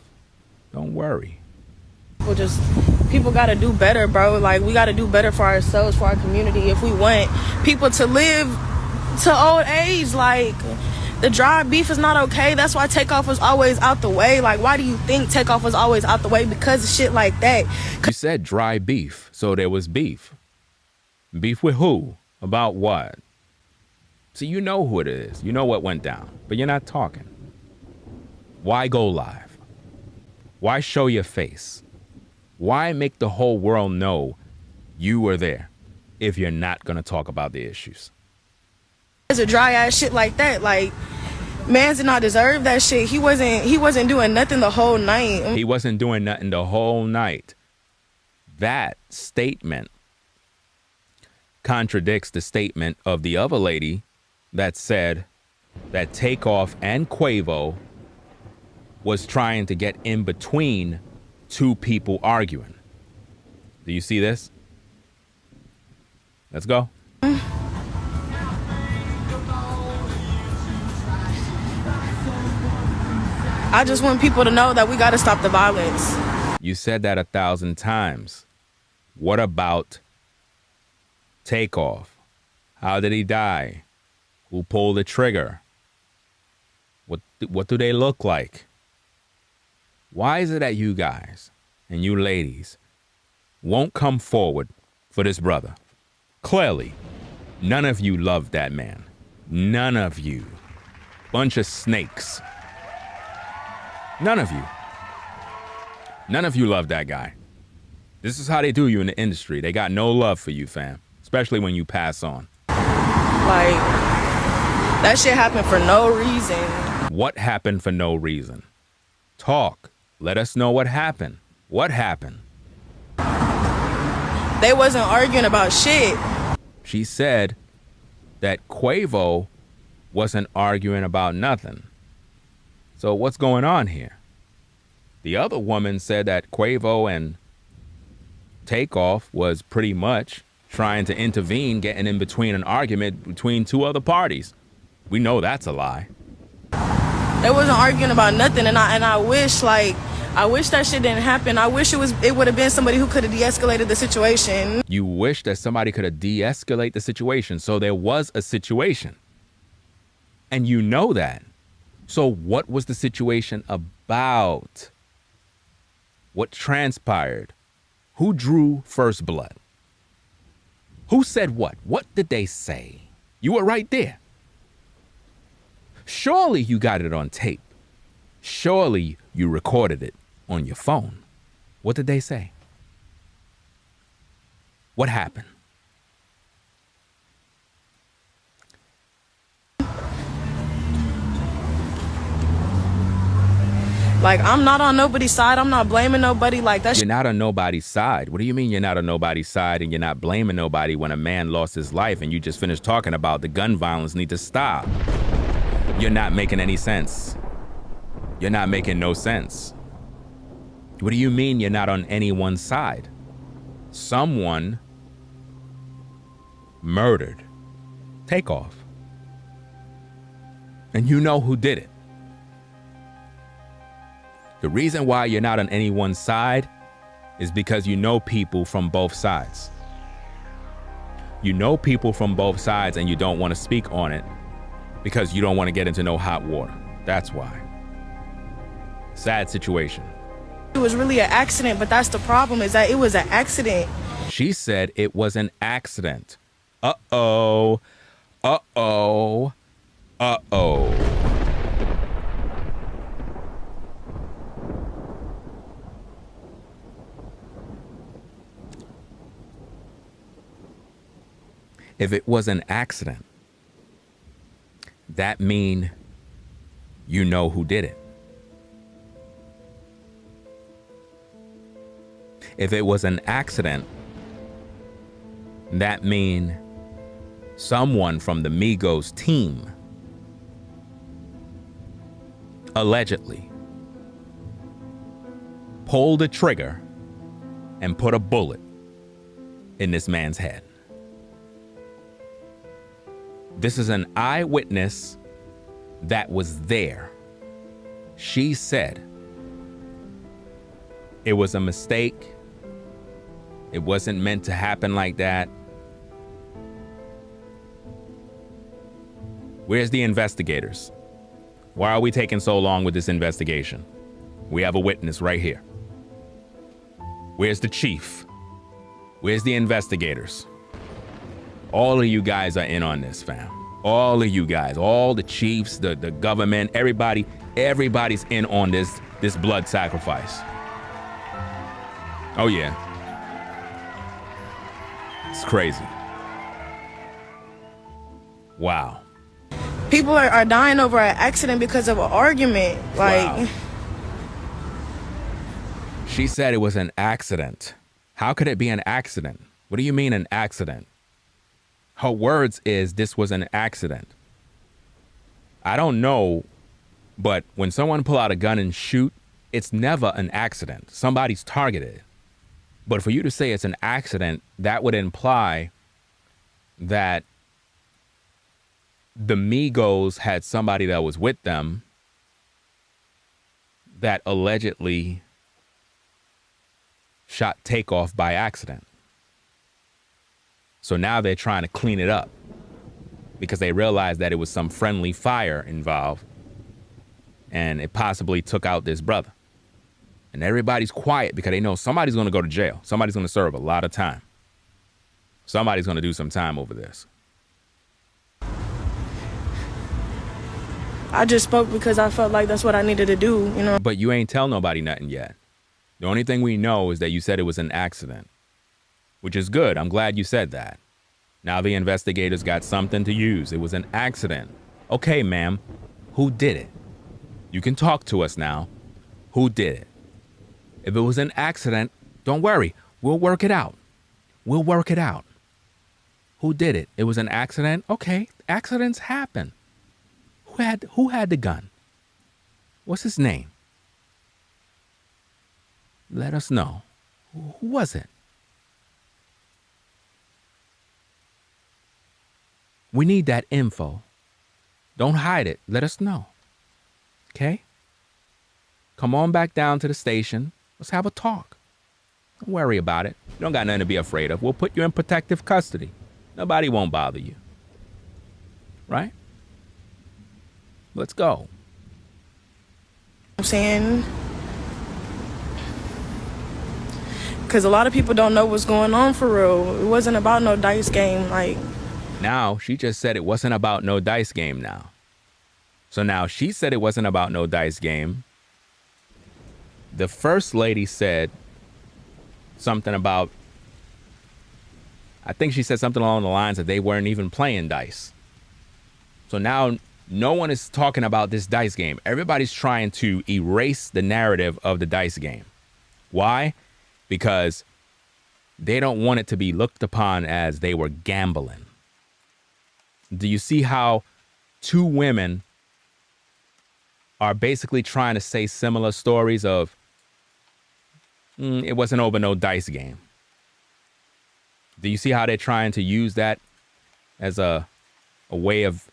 Don't worry. People got to do better, bro. Like, we got to do better for ourselves, for our community, if we want people to live to old age. Like, the dry beef is not okay. That's why Takeoff was always out the way. Like, why do you think Takeoff was always out the way? Because of shit like that. You said dry beef, so there was beef. Beef with who? About what? See, you know who it is. You know what went down, but you're not talking. Why go live? Why show your face? Why make the whole world know you were there if you're not going to talk about the issues? It's a dry ass shit like that. Like, man did not deserve that shit. He wasn't doing nothing the whole night. He wasn't doing nothing the whole night. That statement contradicts the statement of the other lady that said that Takeoff and Quavo was trying to get in between two people arguing. Do you see this? Let's go. I just want people to know that we got to stop the violence. You said that 1,000 times. What about Takeoff? How did he die? Who pulled the trigger? What do they look like? Why is it that you guys and you ladies won't come forward for this brother? Clearly, none of you love that man. None of you. Bunch of snakes. None of you. None of you love that guy. This is how they do you in the industry. They got no love for you, fam. Especially when you pass on. Like, that shit happened for no reason. What happened for no reason? Talk. Let us know what happened. What happened? They wasn't arguing about shit. She said that Quavo wasn't arguing about nothing. So what's going on here? The other woman said that Quavo and Takeoff was pretty much trying to intervene, getting in between an argument between two other parties. We know that's a lie. They wasn't arguing about nothing, and I wish that shit didn't happen. I wish it would have been somebody who could have de-escalated the situation. You wish that somebody could have de-escalated the situation. So there was a situation. And you know that. So what was the situation about? What transpired? Who drew first blood? Who said what? What did they say? You were right there. Surely you got it on tape. Surely you recorded it on your phone. What did they say? What happened? Like, I'm not on nobody's side. I'm not blaming nobody. Like, that You're not on nobody's side. What do you mean you're not on nobody's side and you're not blaming nobody when a man lost his life and you just finished talking about the gun violence need to stop? You're not making any sense. You're not making no sense. What do you mean you're not on anyone's side? Someone murdered Takeoff. And you know who did it. The reason why you're not on anyone's side is because you know people from both sides. You know people from both sides and you don't want to speak on it because you don't want to get into no hot water. That's why. Sad situation. it was really an accident, but that's the problem, is that it was an accident. She said it was an accident. Uh-oh. Uh-oh. Uh-oh. If it was an accident, that mean you know who did it. If it was an accident, that mean someone from the Migos team allegedly pulled the trigger and put a bullet in this man's head. This is an eyewitness that was there. She said it was a mistake. It wasn't meant to happen like that. Where's the investigators? Why are we taking so long with this investigation? We have a witness right here. Where's the chief? Where's the investigators? All of you guys are in on this, fam. All of you guys, all the chiefs, the government, everybody's in on this blood sacrifice. Oh yeah. It's crazy. Wow. People are dying over an accident because of an argument. Like, wow. She said it was an accident. How could it be an accident? What do you mean an accident? Her words is this was an accident. I don't know, but when someone pull out a gun and shoot, it's never an accident. Somebody's targeted. But for you to say it's an accident, that would imply that the Migos had somebody that was with them that allegedly shot Takeoff by accident. So now they're trying to clean it up because they realized that it was some friendly fire involved and it possibly took out this brother. And everybody's quiet because they know somebody's going to go to jail. Somebody's going to serve a lot of time. Somebody's going to do some time over this. I just spoke because I felt like that's what I needed to do, you know. But you ain't tell nobody nothing yet. The only thing we know is that you said it was an accident, which is good. I'm glad you said that. Now the investigators got something to use. It was an accident. Okay, ma'am, who did it? You can talk to us now. Who did it? If it was an accident, don't worry. We'll work it out. We'll work it out. Who did it? It was an accident? Okay, accidents happen. Who had the gun? What's his name? Let us know. Who was it? We need that info. Don't hide it. Let us know. Okay? Come on back down to the station. Let's have a talk. Don't worry about it. You don't got nothing to be afraid of. We'll put you in protective custody. Nobody won't bother you. Right? Let's go. I'm saying, because a lot of people don't know what's going on for real. It wasn't about no dice game. Like, now she just said it wasn't about no dice game now. So now she said it wasn't about no dice game. The first lady said something about, I think she said something along the lines that they weren't even playing dice. So now no one is talking about this dice game. Everybody's trying to erase the narrative of the dice game. Why? Because they don't want it to be looked upon as they were gambling. Do you see how two women are basically trying to say similar stories of, it wasn't over no dice game? Do you see how they're trying to use that as a way of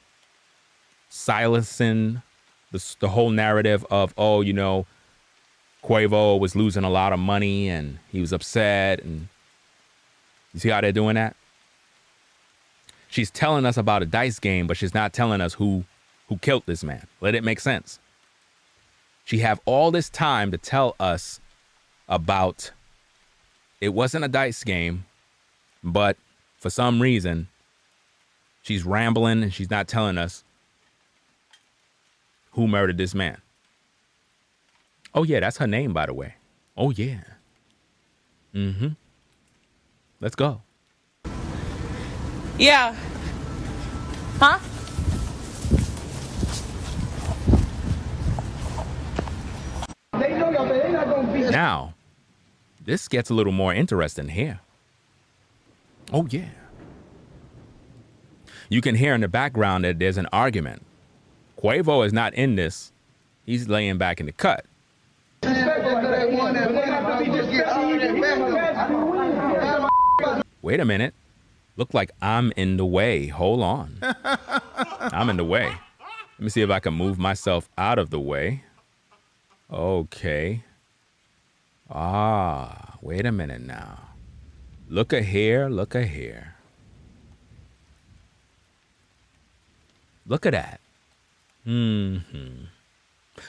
silencing the whole narrative of, oh, you know, Quavo was losing a lot of money and he was upset? And you see how they're doing that? She's telling us about a dice game, but she's not telling us who killed this man. Let it make sense. She have all this time to tell us about it wasn't a dice game, but for some reason she's rambling and she's not telling us who murdered this man. Oh yeah, that's her name, by the way. Oh yeah. Mm-hmm. Let's go. yeah. Huh? Now, this gets a little more interesting here. Oh yeah. You can hear in the background that there's an argument. Quavo is not in this. He's laying back in the cut. Wait a minute. Look like I'm in the way. Hold on. I'm in the way. Let me see if I can move myself out of the way. Okay. Wait a minute now. Look a here, look a here. Look at that.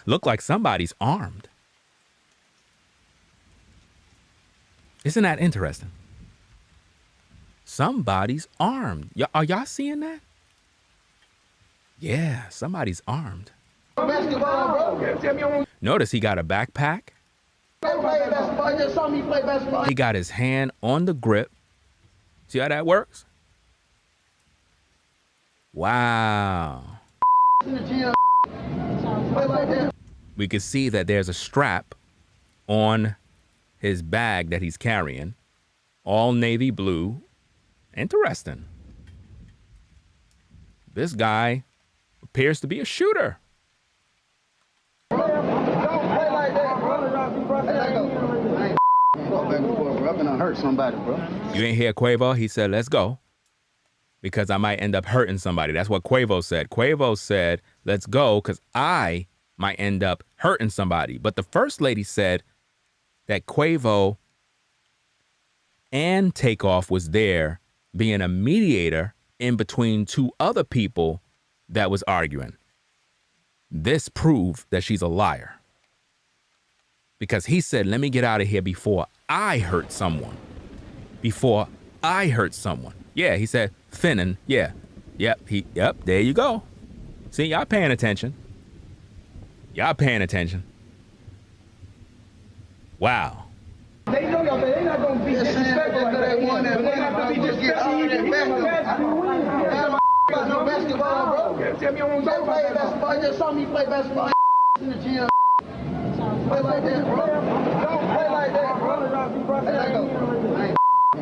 Look like somebody's armed. Isn't that interesting? Somebody's armed. Are y'all seeing that? Yeah, somebody's armed. Notice he got a backpack. He got his hand on the grip. See how that works? Wow. We can see that there's a strap on his bag that he's carrying. All navy blue. Interesting. This guy appears to be a shooter. Hurt somebody, bro. You ain't hear Quavo? He said, let's go. Because I might end up hurting somebody. That's what Quavo said. Quavo said, let's go, because I might end up hurting somebody. But the first lady said that Quavo and Takeoff was there being a mediator in between two other people that was arguing. This proved that she's a liar. Because he said, let me get out of here before I hurt someone. Before I hurt someone. Yeah, he said, Finnan, yeah. Yep, there you go. See, y'all paying attention. Y'all paying attention. Wow. They know y'all, they not gonna be disrespectful like that. But they have to be disrespectful. Got no basketball, bro. Tell me you don't play basketball. You just saw me play basketball in the gym. Play like that, bro. Don't play like that, bro. Hey, let go. I ain't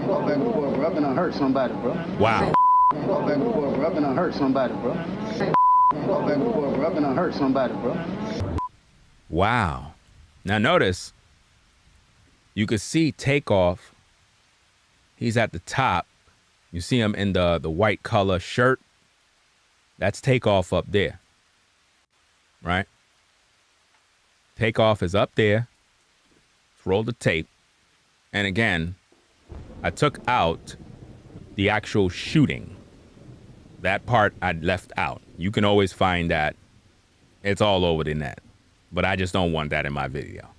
fuck back and forth, bro. I'm gonna hurt somebody, bro. Wow. Fuck back and forth, bro. I'm gonna hurt somebody, bro. Fuck back and forth, bro. I'm gonna hurt somebody, bro. Wow. Now notice, you could see Takeoff. He's at the top. You see him in the white color shirt. That's Takeoff up there. Right? Takeoff is up there. Let's roll the tape. And again, I took out the actual shooting. That part I left out. You can always find that. It's all over the net. But I just don't want that in my video.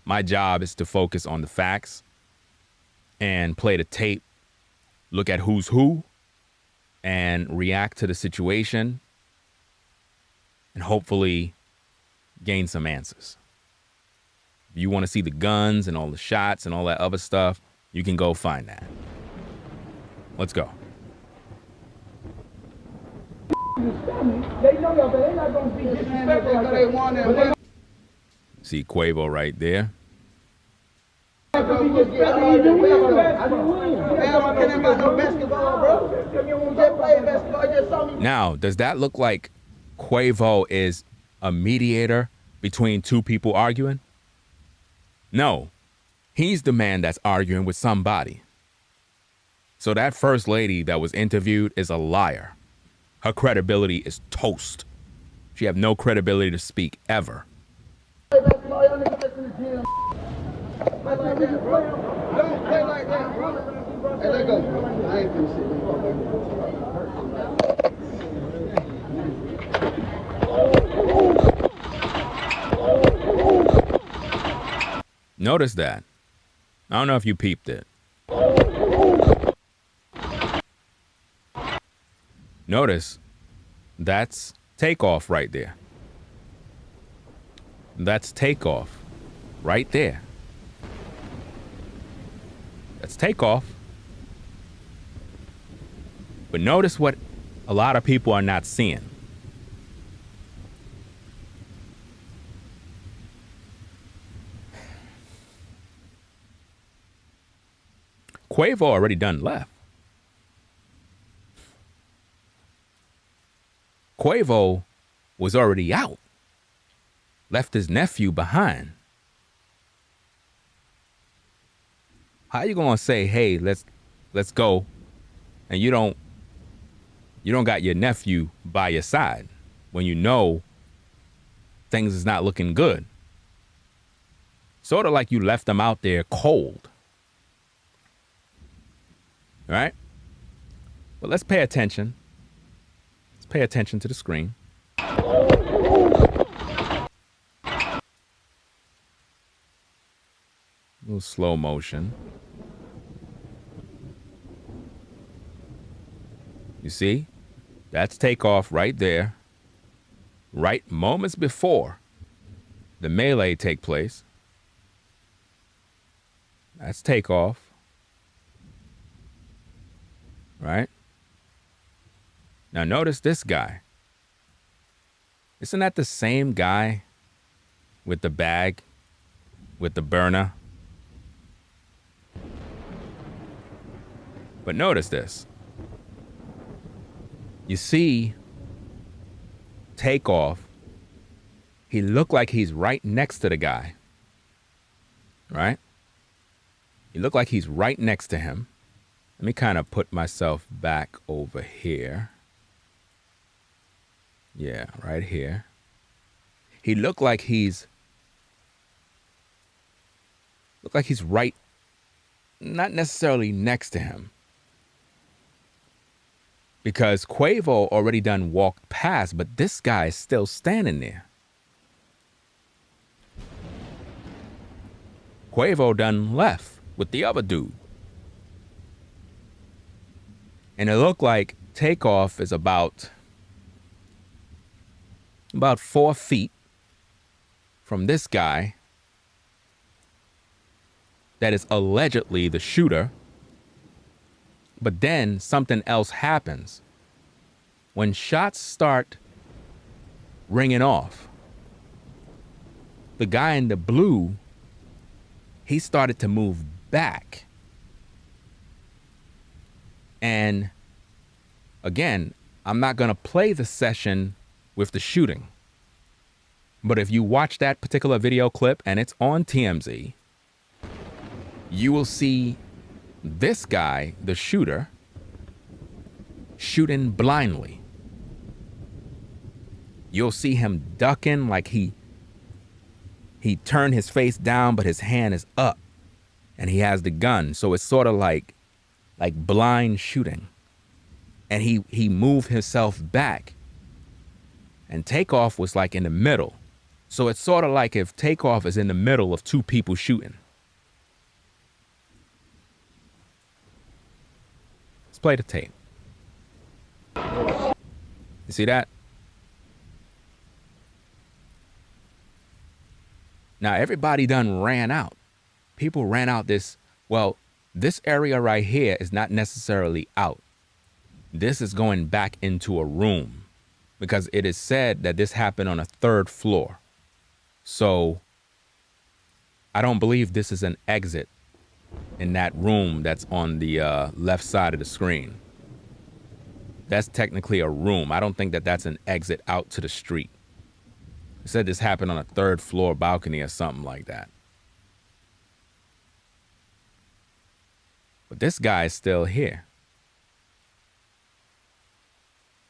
My job is to focus on the facts and play the tape, look at who's who, and react to the situation, and hopefully gain some answers. If you want to see the guns and all the shots and all that other stuff, you can go find that. Let's go. They know y'all, but they not gonna be disrespectful like they want it. See Quavo right there. Now, does that look like Quavo is a mediator between two people arguing? No, he's the man that's arguing with somebody. So that first lady that was interviewed is a liar. Her credibility is toast. She have no credibility to speak ever. Don't play like that, bro. Hey, let go. I ain't finna sit there. Notice that. I don't know if you peeped it. Notice that's Takeoff right there. That's Takeoff right there. That's Takeoff. But notice what a lot of people are not seeing. Quavo already done left. Quavo was already out. Left his nephew behind. How you gonna say, hey, let's go, and you don't got your nephew by your side when you know things is not looking good? Sort of like you left them out there cold. Right? But let's pay attention. Let's pay attention to the screen. A little slow motion. You see? That's Takeoff right there. Right moments before the melee take place. That's Takeoff. Right? Now notice this guy. Isn't that the same guy with the bag, with the burner? But notice this. You see Takeoff. He looked like he's right next to the guy. Right? He looked like he's right next to him. Let me kind of put myself back over here. Yeah, right here. He looked like he's right, not necessarily next to him. Because Quavo already done walked past, but this guy is still standing there. Quavo done left with the other dude. And it looked like Takeoff is about 4 feet from this guy. that is allegedly the shooter. But then something else happens. When shots start ringing off, the guy in the blue, he started to move back. And again, I'm not going to play the session with the shooting. But if you watch that particular video clip, and it's on TMZ, you will see this guy, the shooter, shooting blindly. You'll see him ducking like he turned his face down, but his hand is up and he has the gun. So it's sort of like blind shooting. And he moved himself back. And Takeoff was like in the middle. So it's sort of like if Takeoff is in the middle of two people shooting. Let's play the tape. You see that? Now everybody done ran out. People ran out this area right here is not necessarily out. This is going back into a room because it is said that this happened on a 3rd floor. So I don't believe this is an exit in that room that's on the left side of the screen. That's technically a room. I don't think that that's an exit out to the street. It said this happened on a 3rd floor balcony or something like that. But this guy is still here.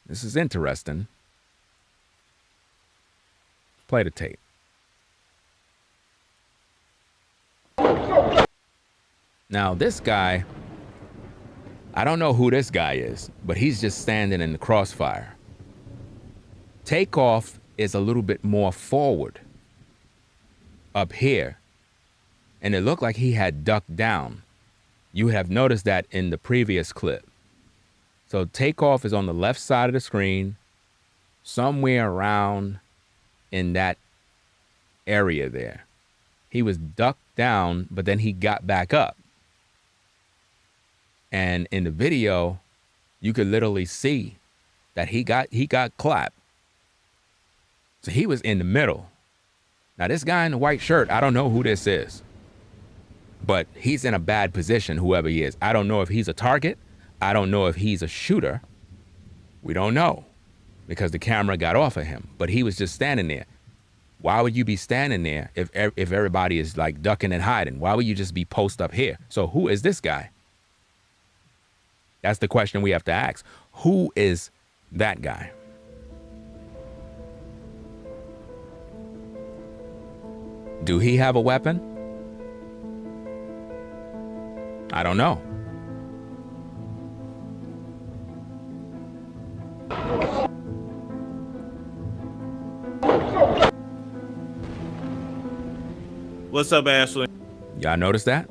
This is interesting. Play the tape. Now this guy, I don't know who this guy is, but he's just standing in the crossfire. Takeoff is a little bit more forward up here, and it looked like he had ducked down. You have noticed that in the previous clip. So Takeoff is on the left side of the screen, somewhere around in that area there. He was ducked down, but then he got back up. And in the video, you could literally see that he got clapped. So he was in the middle. Now this guy in the white shirt, I don't know who this is, but he's in a bad position, whoever he is. I don't know if he's a target. I don't know if he's a shooter. We don't know because the camera got off of him, but he was just standing there. Why would you be standing there if everybody is like ducking and hiding? Why would you just be posted up here? So who is this guy? That's the question we have to ask. Who is that guy? Do he have a weapon? I don't know. What's up, Ashley? Y'all notice that?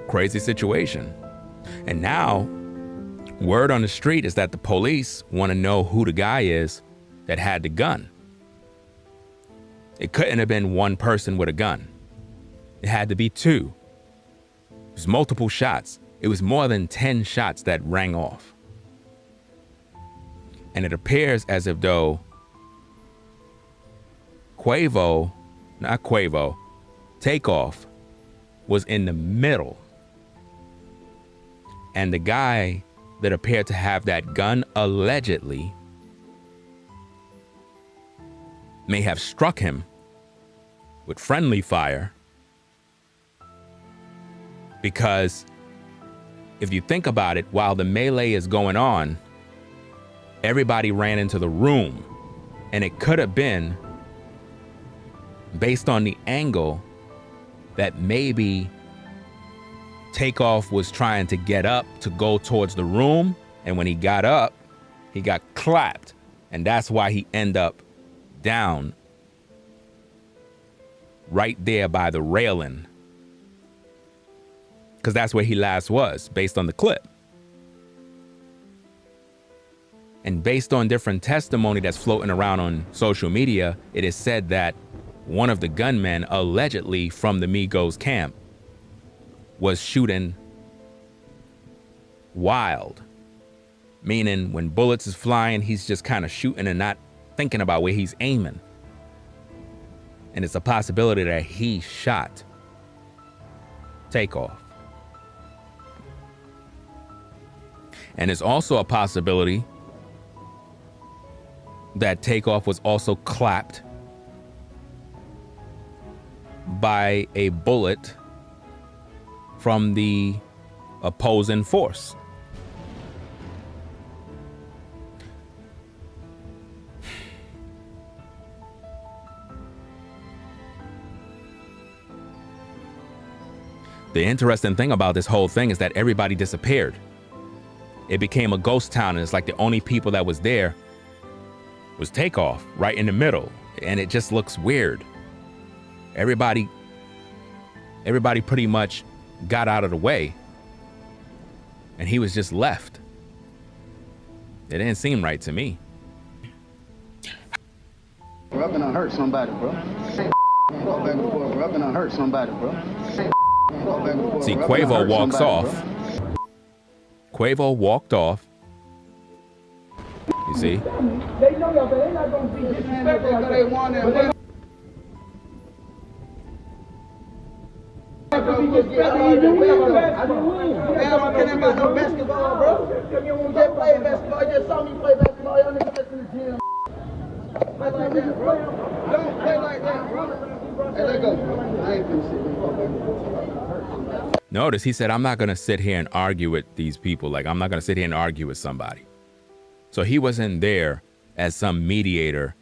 Crazy situation. And now, word on the street is that the police want to know who the guy is that had the gun. It couldn't have been one person with a gun. It had to be two. It was multiple shots. It was more than 10 shots that rang off. And it appears as if though Takeoff was in the middle. And the guy that appeared to have that gun allegedly may have struck him with friendly fire, because if you think about it, while the melee is going on, everybody ran into the room, and it could have been based on the angle that maybe Takeoff was trying to get up to go towards the room, and when he got up, he got clapped, and that's why he ended up down right there by the railing, because that's where he last was based on the clip. And based on different testimony that's floating around on social media, it is said that one of the gunmen, allegedly from the Migos camp, was shooting wild. Meaning when bullets is flying, he's just kind of shooting and not thinking about where he's aiming. And it's a possibility that he shot Takeoff. And it's also a possibility that Takeoff was also clapped by a bullet from the opposing force. The interesting thing about this whole thing is that everybody disappeared. It became a ghost town, and it's like the only people that was there was Takeoff right in the middle, and it just looks weird. Everybody pretty much got out of the way, and he was just left. It didn't seem right to me. Bro, I've been hurt somebody, bro. Fuck back and forth, bro. I've been hurt somebody, bro. See, Quavo walks off. Quavo walked off. You see? They know y'all, but they're not gonna be disrespectful like they want to. Basketball, bro. Just play basketball. Just saw me play basketball. Y'all niggas just in the gym. Play like that, bro. Don't play like that, bro. Hey, let go, bro. I ain't finna sit. Notice he said, I'm not going to sit here and argue with these people. Like, I'm not going to sit here and argue with somebody. So he wasn't there as some mediator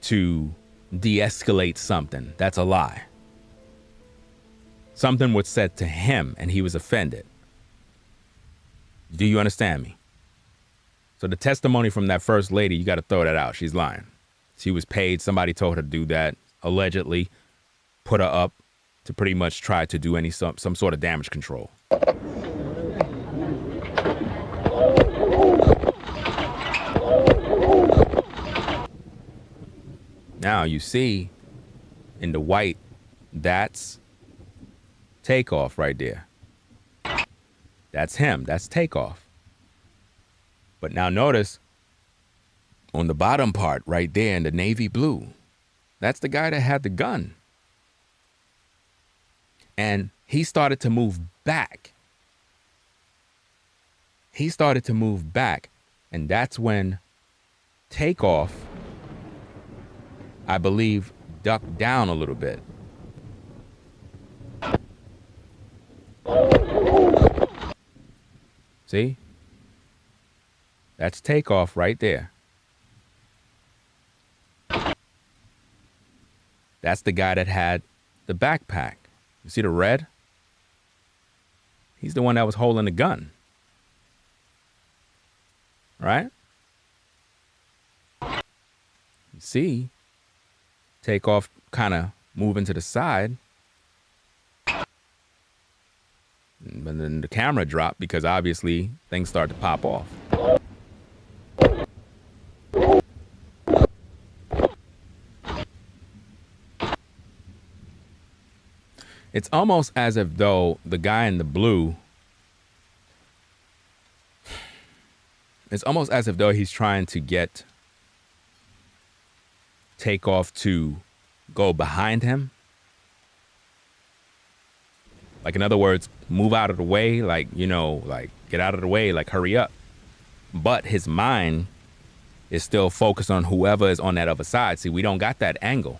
to de-escalate something. That's a lie. Something was said to him and he was offended. Do you understand me? So the testimony from that first lady, you got to throw that out. She's lying. She was paid. Somebody told her to do that, allegedly put her up to pretty much try to do some sort of damage control. Now you see in the white, that's Takeoff right there. That's him. That's Takeoff. But now notice on the bottom part right there in the navy blue, that's the guy that had the gun. And he started to move back. He started to move back. And that's when Takeoff, I believe, ducked down a little bit. See? That's Takeoff right there. That's the guy that had the backpack. You see the red? He's the one that was holding the gun. Right? You see Takeoff kind of moving to the side. But then the camera dropped because obviously things start to pop off. It's almost as if though the guy in the blue, it's almost as if though he's trying to get Takeoff to go behind him. Like, in other words, move out of the way, like, you know, like, get out of the way, like, hurry up. But his mind is still focused on whoever is on that other side. See, we don't got that angle.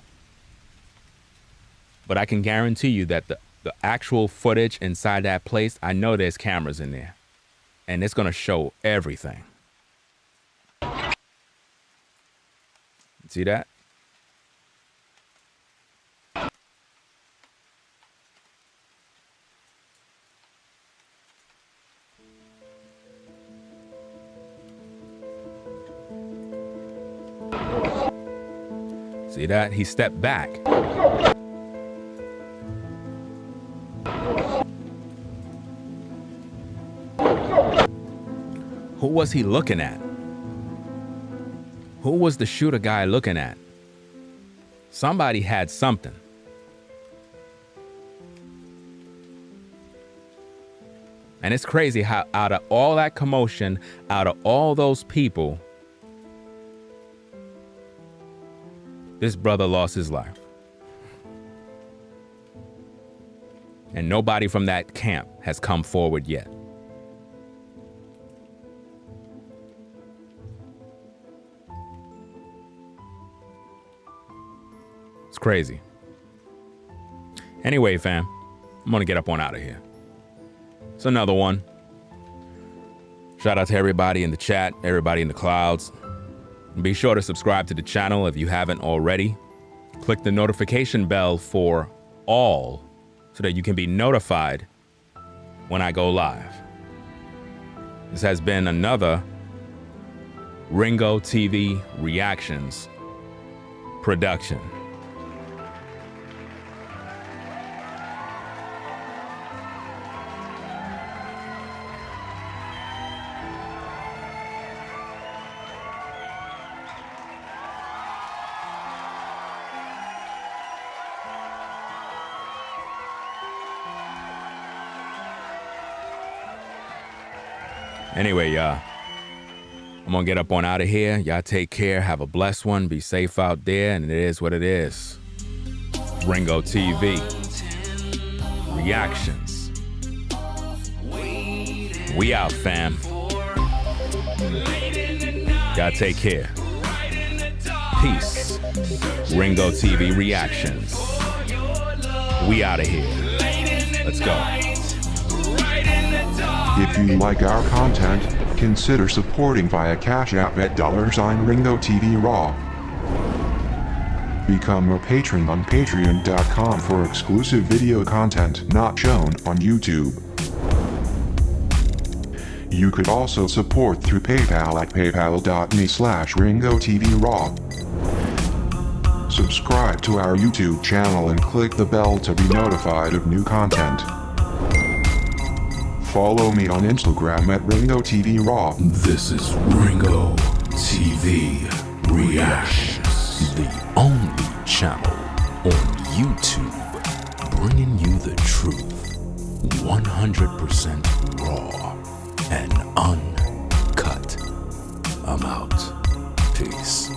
But I can guarantee you that the actual footage inside that place, I know there's cameras in there. And it's going to show everything. See that? See that? He stepped back. Who was he looking at? Who was the shooter guy looking at? Somebody had something. And it's crazy how out of all that commotion, out of all those people, this brother lost his life. And nobody from that camp has come forward yet. It's crazy. Anyway, fam, I'm gonna get up on out of here. It's another one. Shout out to everybody in the chat, everybody in the clouds. Be sure to subscribe to the channel if you haven't already. Click the notification bell for all so that you can be notified when I go live. This has been another Ringo TV Reactions production. Anyway, y'all, I'm gonna get up on out of here. Y'all take care. Have a blessed one. Be safe out there. And it is what it is. Ringo TV. Reactions. We out, fam. Y'all take care. Peace. Ringo TV Reactions. We out of here. Let's go. If you like our content, consider supporting via Cash App at $Ringo TV Raw. Become a patron on patreon.com for exclusive video content not shown on YouTube. You could also support through PayPal at paypal.me/Ringo TV Raw. Subscribe to our YouTube channel and click the bell to be notified of new content. Follow me on Instagram at Ringo TV Raw. This is Ringo TV Reactions, the only channel on YouTube bringing you the truth 100% raw and uncut. I'm out. Peace.